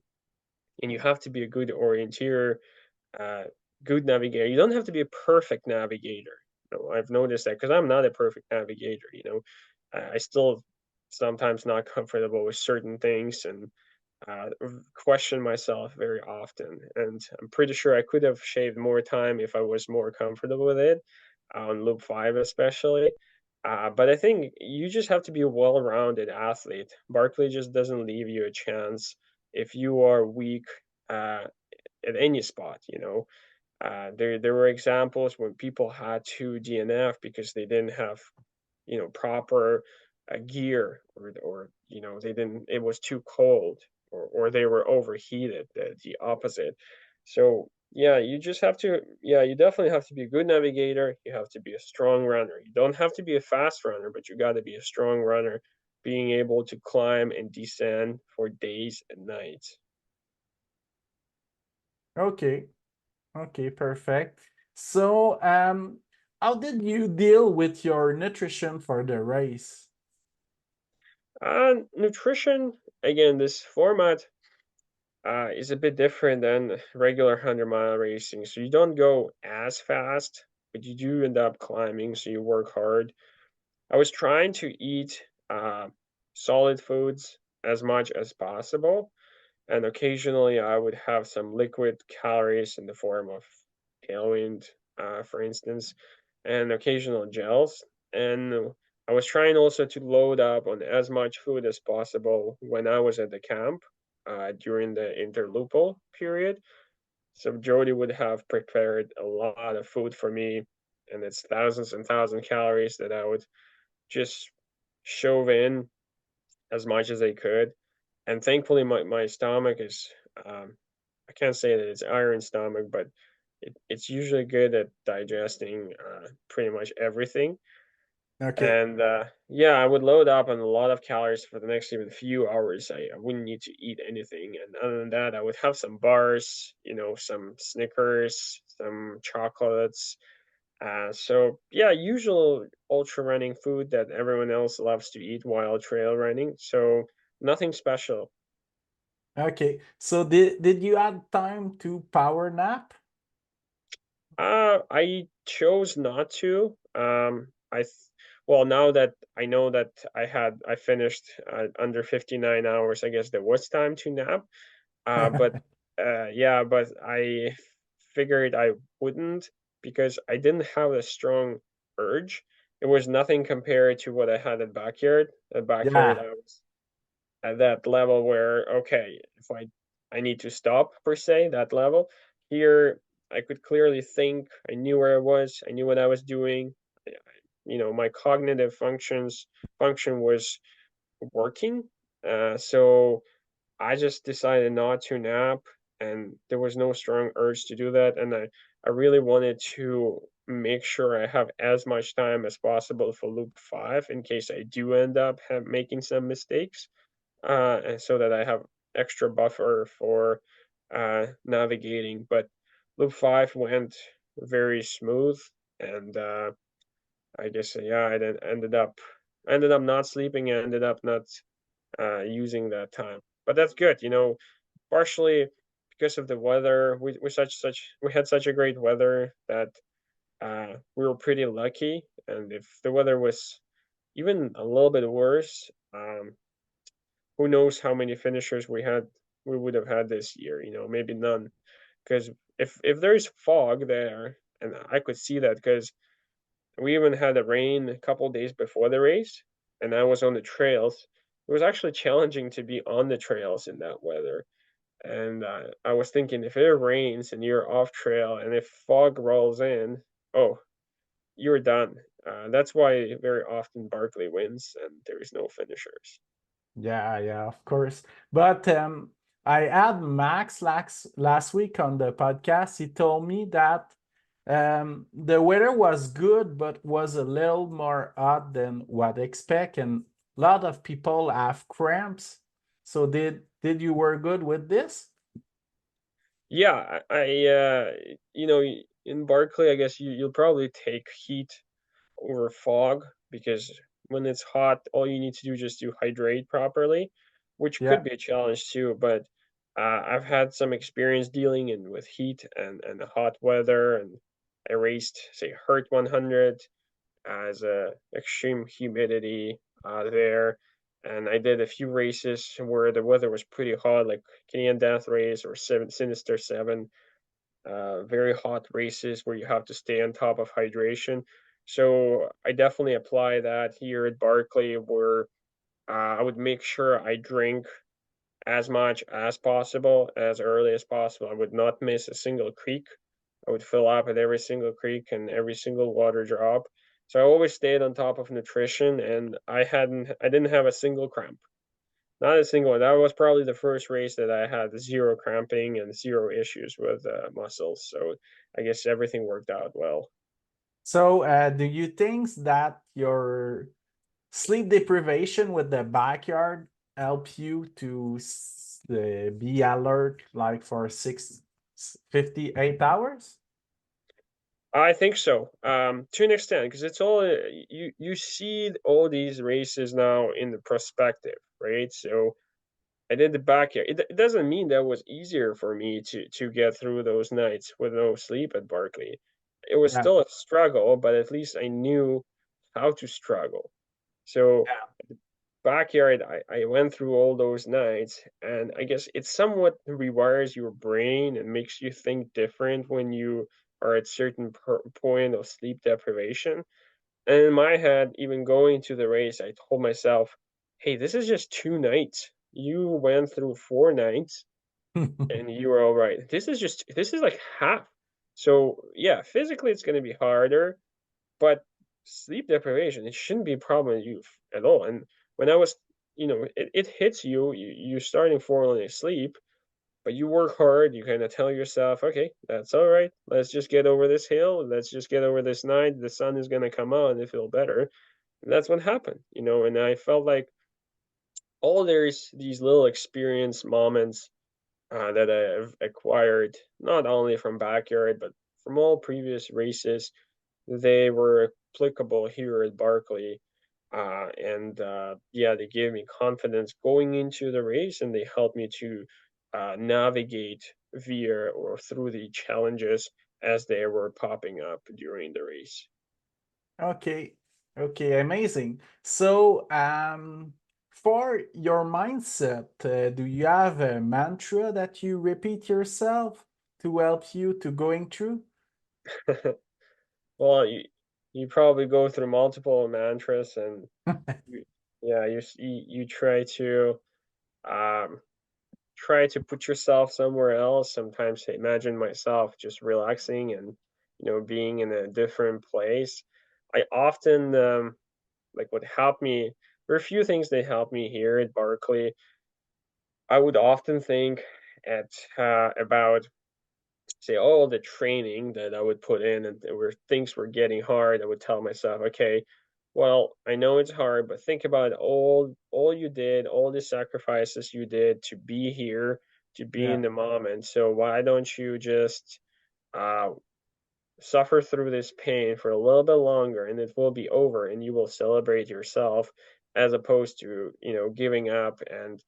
and you have to be a good orienteer, uh, good navigator. You don't have to be a perfect navigator. I've noticed that because I'm not a perfect navigator. I still sometimes not comfortable with certain things and question myself very often. And I'm pretty sure I could have shaved more time if I was more comfortable with it on loop 5, especially. But I think you just have to be a well-rounded athlete. Barkley just doesn't leave you a chance if you are weak at any spot. There were examples when people had to DNF because they didn't have proper gear, or they didn't, it was too cold, or they were overheated, the opposite. So yeah, you definitely have to be a good navigator. You have to be a strong runner. You don't have to be a fast runner, but you got to be a strong runner, being able to climb and descend for days and nights. Okay. Okay, perfect. So, how did you deal with your nutrition for the race? Nutrition, again, this format is a bit different than regular 100-mile racing. So you don't go as fast, but you do end up climbing, so you work hard. I was trying to eat solid foods as much as possible, and occasionally I would have some liquid calories in the form of tailwind, for instance, and occasional gels. And I was trying also to load up on as much food as possible when I was at the camp during the interlupal period. So Jody would have prepared a lot of food for me, and it's thousands and thousands of calories that I would just shove in as much as I could. And thankfully, my stomach is, I can't say that it's iron stomach, but it's usually good at digesting pretty much everything. Okay. And yeah, I would load up on a lot of calories for the next even few hours. I wouldn't need to eat anything. And other than that, I would have some bars, some Snickers, some chocolates. So yeah, usual ultra running food that everyone else loves to eat while trail running. So nothing special. Okay. So did you have time to power nap? I chose not to. Well, now that I know that I finished under 59 hours, I guess there was time to nap. But yeah, but I figured I wouldn't because I didn't have a strong urge. It was nothing compared to what I had at backyard. At backyard, Yeah. I was at that level where okay, if I need to stop per se, that level. Here I could clearly think, I knew where I was, I knew what I was doing. My cognitive function was working. So I just decided not to nap, and there was no strong urge to do that. And I really wanted to make sure I have as much time as possible for loop 5 in case I do end up making some mistakes, and so that I have extra buffer for navigating. But loop 5 went very smooth, and I guess yeah, I then ended up not sleeping and ended up not using that time. But that's good, partially because of the weather. We had such a great weather that we were pretty lucky. And if the weather was even a little bit worse, who knows how many finishers we would have had this year, maybe none. Because if there's fog there, and I could see that because we even had a rain a couple days before the race, and I was on the trails. It was actually challenging to be on the trails in that weather. And I was thinking, if it rains and you're off trail, and if fog rolls in, oh, you're done. That's why very often Barkley wins, and there is no finishers. Yeah, yeah, of course. But I had Max last week on the podcast. He told me that the weather was good, but was a little more hot than what expect, and a lot of people have cramps. So did you were good with this? Yeah, in Barkley, I guess you'll probably take heat over fog because when it's hot, all you need to do is just to hydrate properly, which could Yeah. be a challenge too. But I've had some experience dealing with heat and the hot weather, and I raced say Hurt 100 as a extreme humidity there. And I did a few races where the weather was pretty hot, like Canadian Death Race or Sinister 7, very hot races where you have to stay on top of hydration. So I definitely apply that here at Barkley, where I would make sure I drink as much as possible, as early as possible. I would not miss a single creek. I would fill up at every single creek and every single water drop. So I always stayed on top of nutrition, and I didn't have a single cramp. Not a single one. That was probably the first race that I had zero cramping and zero issues with muscles. So I guess everything worked out well. So do you think that your sleep deprivation with the backyard help you to be alert like for 58 hours? I think so, to an extent, because it's all you see all these races now in the perspective, right? So I did the backyard. It doesn't mean that was easier for me to get through those nights with no sleep at Barkley. It was Yeah. still a struggle, but at least I knew how to struggle. So backyard, I went through all those nights, and I guess it somewhat rewires your brain and makes you think different when you are at certain point of sleep deprivation. And in my head, even going to the race, I told myself, "Hey, this is just 2 nights. You went through 4 nights, and you were all right. This is like half. So yeah, physically it's going to be harder, but sleep deprivation, it shouldn't be a problem with you at all." And when I was, it hits you, you're starting falling asleep, but you work hard, you kind of tell yourself, okay, that's all right. Let's just get over this hill. Let's just get over this night. The sun is going to come out and it feel better. that's what happened, and I felt like there's these little experience moments that I've acquired not only from backyard but from all previous races. They were applicable here at Barkley, and yeah, they gave me confidence going into the race, and they helped me to navigate via or through the challenges as they were popping up during the race. Okay, okay, amazing. So, for your mindset, do you have a mantra that you repeat yourself to help you to going through? Well, you probably go through multiple mantras, and you, yeah, you um, try to put yourself somewhere else. Sometimes I imagine myself just relaxing and being in a different place. I often like what helped me. There are a few things that helped me here at Barkley. I would often think at about say all the training that I would put in, and where things were getting hard, I would tell myself, okay, well, I know it's hard, but think about all you did, all the sacrifices you did to be here, to be Yeah, in the moment. So why don't you just uh, suffer through this pain for a little bit longer, and it will be over, and you will celebrate yourself, as opposed to giving up and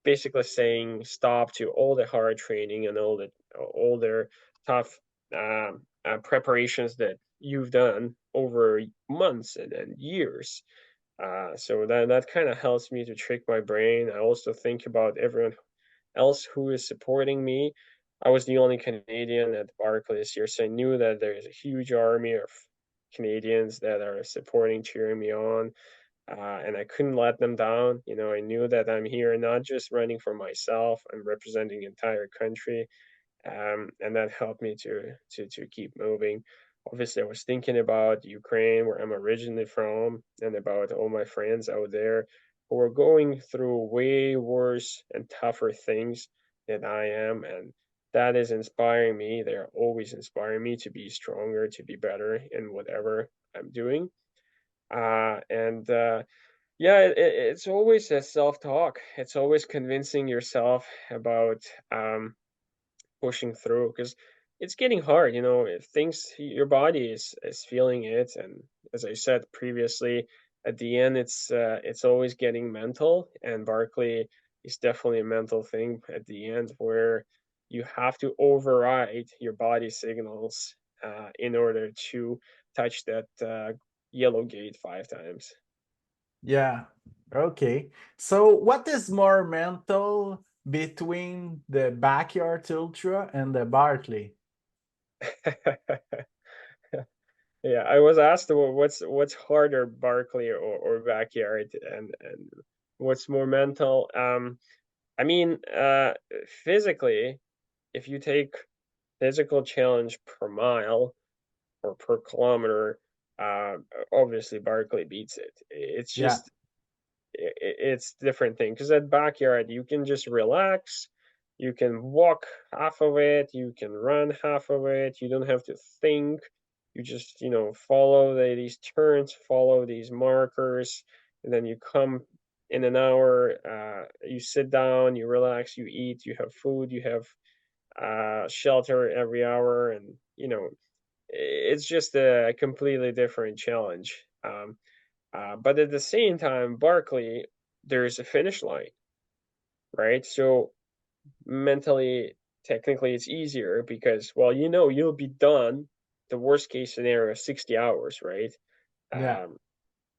basically saying stop to all the hard training and all their tough preparations that you've done over months and years. So that kind of helps me to trick my brain. I also think about everyone else who is supporting me. I was the only Canadian at Barkley this year, so I knew that there's a huge army of Canadians that are supporting, cheering me on, and I couldn't let them down. I knew that I'm here not just running for myself; I'm representing the entire country, and that helped me to keep moving. Obviously, I was thinking about Ukraine, where I'm originally from, and about all my friends out there who are going through way worse and tougher things than I am, and that is inspiring me. They're always inspiring me to be stronger, to be better in whatever I'm doing. And yeah, it's always a self-talk. It's always convincing yourself about pushing through, because it's getting hard. If things, your body is feeling it, and as I said previously, at the end, it's always getting mental, and Barkley is definitely a mental thing at the end, where you have to override your body signals in order to touch that yellow gate 5 times. yeah, okay. So, what is more mental between the backyard ultra and the Barkley? Yeah, I was asked, well, what's harder, Barkley or backyard, and what's more mental. I mean, physically, if you take physical challenge per mile or per kilometer, uh, obviously Barkley beats it. It's Yeah, just it's different thing, because at backyard you can just relax, you can walk half of it, you can run half of it, you don't have to think, you just follow these turns, follow these markers, and then you come in an hour, you sit down, you relax, you eat, you have food, you have shelter every hour, and it's just a completely different challenge. But at the same time, Barkley, there's a finish line, right? So mentally, technically, it's easier because, well, you'll be done. The worst case scenario is 60 hours, right? yeah, Um,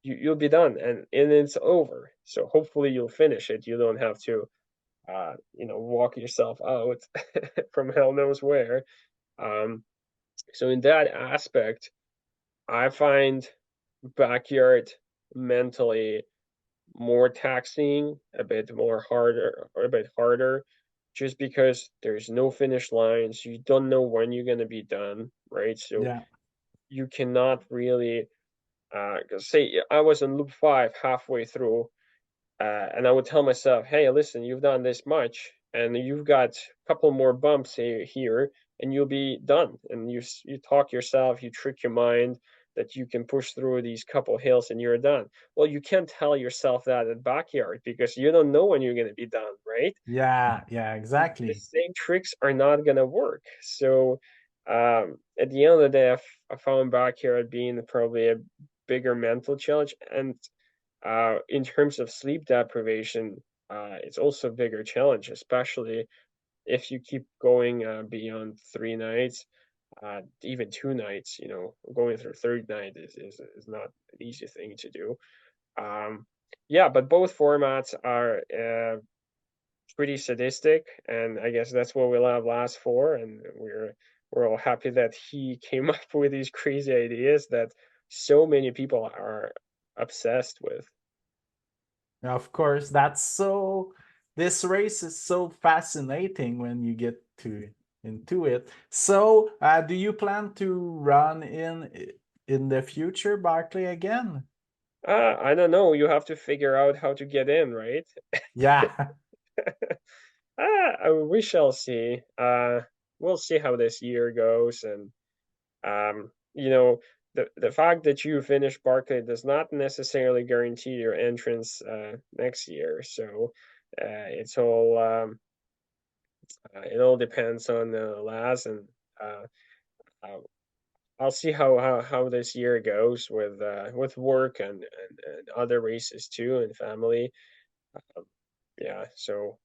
you'll be done, and it's over. So hopefully you'll finish it. You don't have to, walk yourself out from hell knows where. Um, so in that aspect, I find backyard mentally more taxing, a bit harder, just because there's no finish lines. You don't know when you're gonna be done, right? So yeah, you cannot really, 'cause say I was in loop 5 halfway through, and I would tell myself, hey, listen, you've done this much, and you've got a couple more bumps here, and you'll be done. And you talk yourself, you trick your mind, that you can push through these couple hills and you're done. Well, you can't tell yourself that at backyard because you don't know when you're going to be done, right? Yeah, The exactly. same tricks are not going to work. So at the end of the day, I found backyard being probably a bigger mental challenge. And in terms of sleep deprivation, it's also a bigger challenge, especially if you keep going beyond 3 nights, even 2 nights. Going through third night is not an easy thing to do. Yeah, but both formats are pretty sadistic, and I guess that's what we'll have last for. And we're all happy that he came up with these crazy ideas that so many people are obsessed with. Of course, this race is so fascinating when you get into it. So, do you plan to run in the future, Barkley, again? I don't know. You have to figure out how to get in, right? Yeah. We shall see. We'll see how this year goes, and the fact that you finish Barkley does not necessarily guarantee your entrance next year. So it all depends on Laz, and uh, uh, I'll see how this year goes with work and other races too, and family. Um, yeah, so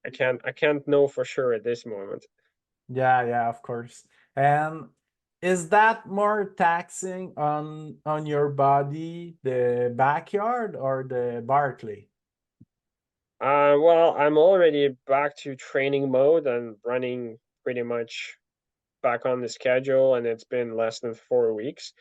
I can't know for sure at this moment. Yeah, of course. And is that more taxing on your body, the backyard or the Barkley? Well, I'm already back to training mode and running pretty much back on the schedule, and it's been less than 4 weeks.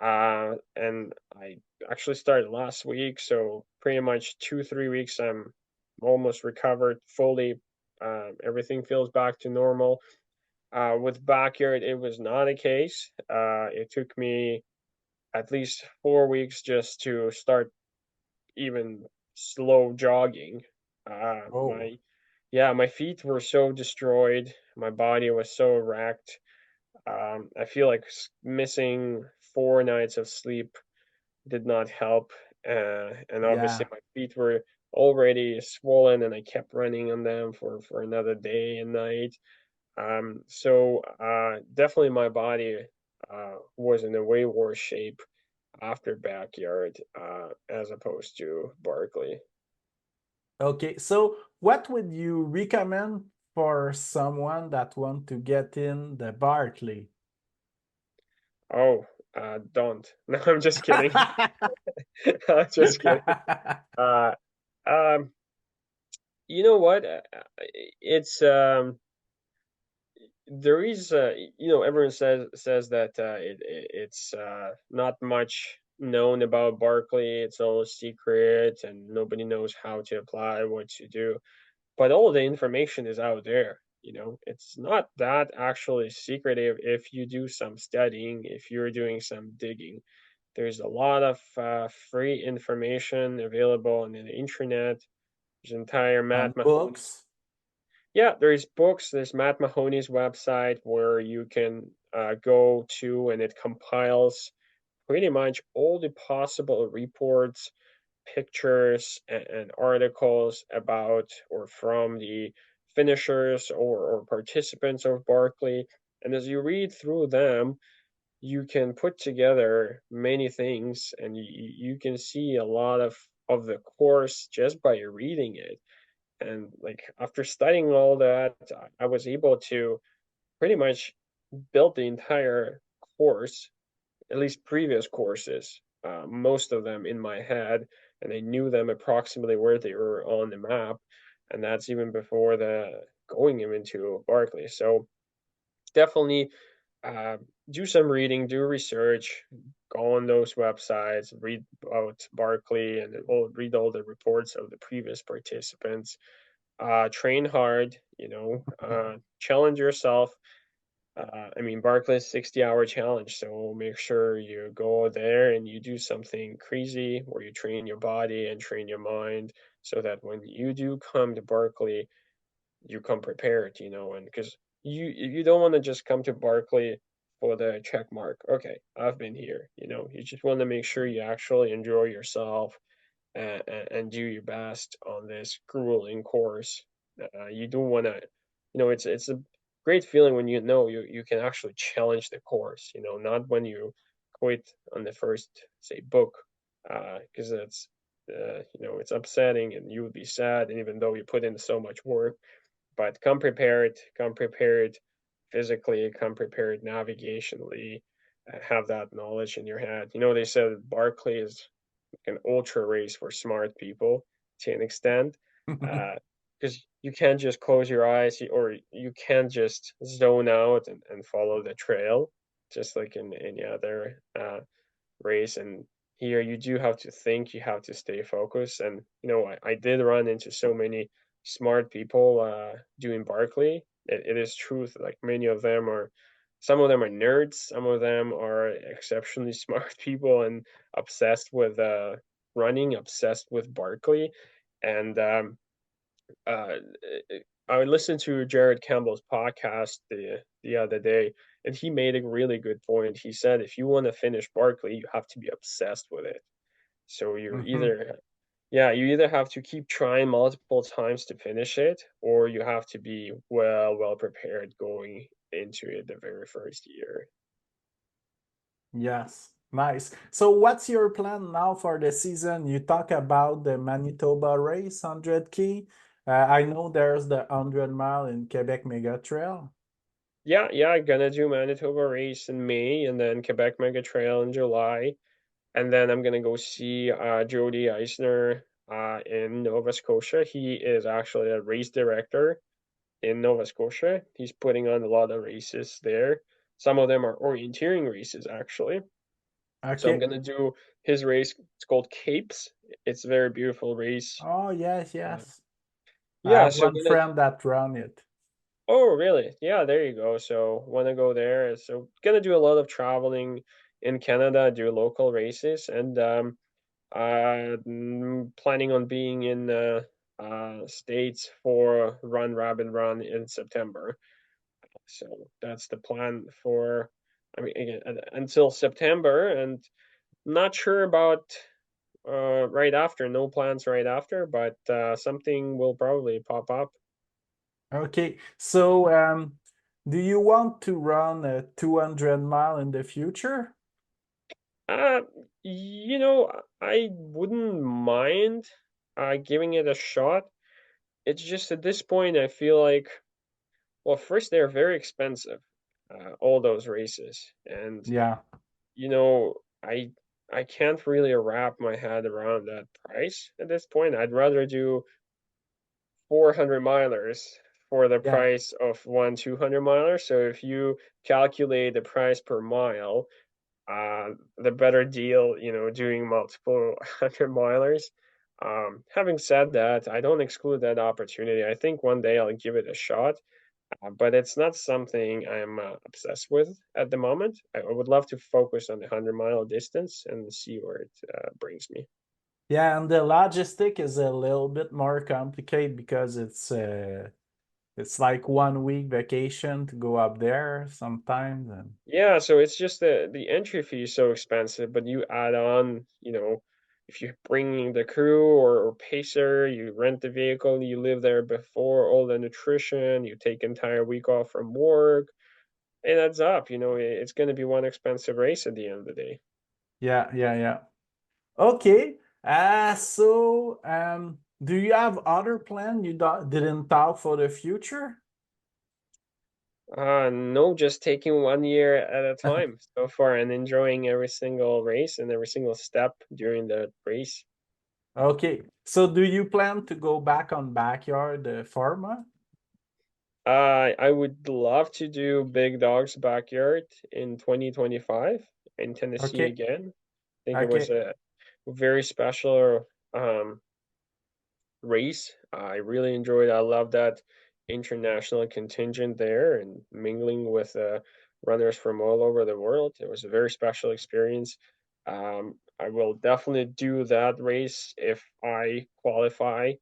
And I actually started last week, so pretty much 2, 3 weeks, I'm almost recovered fully. Everything feels back to normal. With backyard, it was not a case. It took me at least 4 weeks just to start even slow jogging. Oh, My feet were so destroyed. My body was so wrecked. I feel like missing 4 nights of sleep did not help. And obviously yeah. my feet were already swollen, and I kept running on them for another day and night. So definitely my body was in a way worse shape after backyard as opposed to Barkley. Okay, so what would you recommend for someone that want to get in the Barkley? Oh, don't. No, I'm just kidding. I'm just kidding. Uh, um, you know what? It's there is everyone says that it's not much known about Barkley. It's all a secret, and nobody knows how to apply, what to do. But all the information is out there. It's not that actually secretive if you do some studying, if you're doing some digging. There's a lot of free information available on the internet. There's entire And Matt Mahoney. books? Yeah, there's books. There's Matt Mahoney's website where you can go to, and it compiles pretty much all the possible reports, pictures, and articles about or from the finishers or participants of Barkley. And as you read through them, you can put together many things, and you can see a lot of the course just by reading it. And like after studying all that, I was able to pretty much build the entire course, at least previous courses, most of them in my head, and I knew them approximately where they were on the map. And that's even before the going into Barkley. So definitely uh, do some reading, do research, go on those websites, read about Barkley, and read all the reports of the previous participants. Train hard, challenge yourself. I mean, Barclays 60-hour challenge, so make sure you go there and you do something crazy where you train your body and train your mind so that when you do come to Barkley, you come prepared, and because you don't want to just come to Barkley for the check mark. Okay, I've been here. You just want to make sure you actually enjoy yourself and do your best on this grueling course. You don't want to, it's a great feeling when you can actually challenge the course. Not when you quit on the first say book, because it's upsetting and you would be sad, and even though you put in so much work, but come prepared physically, come prepared navigationally, have that knowledge in your head. They said Barkley is an ultra race for smart people to an extent, because you can't just close your eyes or you can't just zone out and follow the trail, just like in any other race. And here you do have to think, you have to stay focused. And I did run into so many smart people doing Barkley. It is truth. Like many of them are, some of them are nerds, some of them are exceptionally smart people and obsessed with running, obsessed with Barkley. And uh, I listened to Jared Campbell's podcast the other day, and he made a really good point. He said if you want to finish Barkley, you have to be obsessed with it. So Mhm. you either have to keep trying multiple times to finish it, or you have to be well prepared going into it the very first year. Yes, nice. So, what's your plan now for the season? You talk about the Manitoba race, 100K. I know there's the 100 mile in Quebec Mega Trail. Yeah, I'm gonna do Manitoba race in May, and then Quebec Mega Trail in July. And then I'm gonna go see Jody Eisner in Nova Scotia. He is actually a race director in Nova Scotia. He's putting on a lot of races there. Some of them are orienteering races, actually. So I'm Okay. gonna do his race. It's called Capes. It's a very beautiful race. Oh, yes, Uh, yes. I yeah, have so one gonna. friend that run it. Oh, really? Yeah, there you go. So wanna go there. So gonna do a lot of traveling in Canada, do local races, and planning on being in the States for Run Rabbit Run in September. So that's the plan for, I mean, again, until September, and not sure about right after. No plans right after, but something will probably pop up. Okay. So, do you want to run a 200 mile in the future? Uh, I wouldn't mind giving it a shot. It's just at this point, I feel like, well, first, they're very expensive, all those races. And, Yeah. you know, I I can't really wrap my head around that price at this point. I'd rather do 400 milers for the Yeah. price of one 200 miler. So if you calculate the price per mile, the better deal, doing multiple 100 milers. Having said that, I don't exclude that opportunity. I think one day I'll give it a shot, but it's not something I'm obsessed with at the moment. I would love to focus on the 100-mile distance and see where it brings me. Yeah, and the logistic is a little bit more complicated because it's like 1 week vacation to go up there sometimes. And Yeah, so it's just the entry fee is so expensive, but you add on, if you're bringing the crew or pacer, you rent the vehicle, you live there before, all the nutrition, you take entire week off from work, it adds up. It's going to be one expensive race at the end of the day. yeah, yeah, yeah. Okay. Do you have other plan you didn't talk for the future? No, just taking one year at a time so far and enjoying every single race and every single step during the race. Okay. So do you plan to go back on backyard format? I would love to do Big Dog's Backyard in 2025 in Tennessee Okay. again. I think it was Okay. a very special race. I really enjoyed it. I love that international contingent there and mingling with runners from all over the world. It was a very special experience. I will definitely do that race if I qualify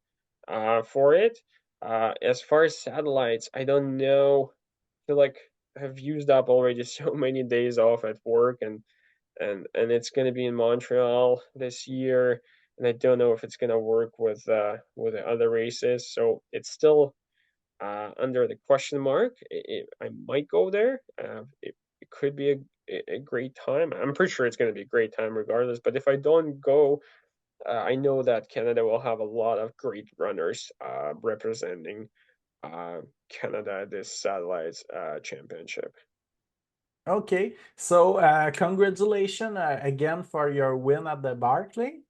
for it. As far as satellites, I don't know. I feel like have used up already so many days off at work, and it's going to be in Montreal this year, and I don't know if it's going to work with the other races. So it's still under the question mark. I might go there. It could be a great time. I'm pretty sure it's going to be a great time regardless. But if I don't go, I know that Canada will have a lot of great runners representing Canada at this satellite championship. Okay, so congratulations again for your win at the Barkley.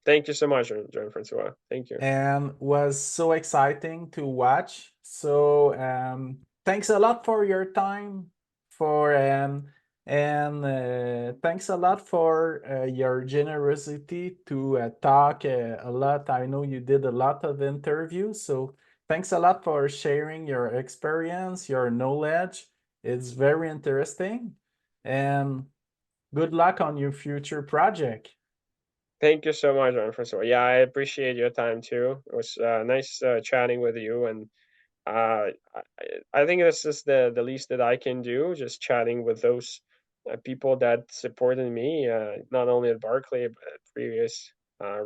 Thank you so much, Jean-Francois. Thank you. And was so exciting to watch. So thanks a lot for your time for and thanks a lot for your generosity to talk a lot. I know you did a lot of interviews, so thanks a lot for sharing your experience, your knowledge. It's very interesting, and good luck on your future project. Thank you so much, Jean-Francois. Yeah, I appreciate your time too. It was nice chatting with you, and I, I think this is the least that I can do, just chatting with those people that supported me, not only at Barkley but at previous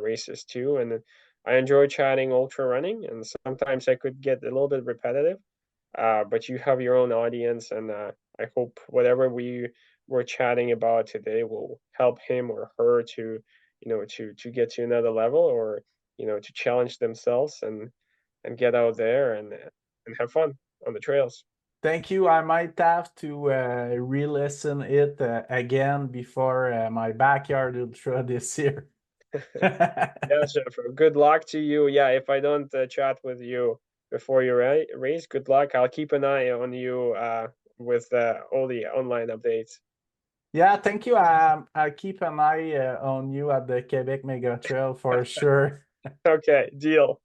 races too. And I enjoy chatting ultra running, and sometimes I could get a little bit repetitive. But you have your own audience, and I hope whatever we were chatting about today will help him or her to, to get to another level, or to challenge themselves and get out there and have fun on the trails. Thank you. I might have to re-listen it again before my backyard ultra this year. Yeah, Jennifer. Good luck to you. Yeah, if I don't chat with you before your race, good luck. I'll keep an eye on you with all the online updates. Yeah, thank you. I'll keep an eye on you at the Quebec Mega Trail for sure. Okay, deal.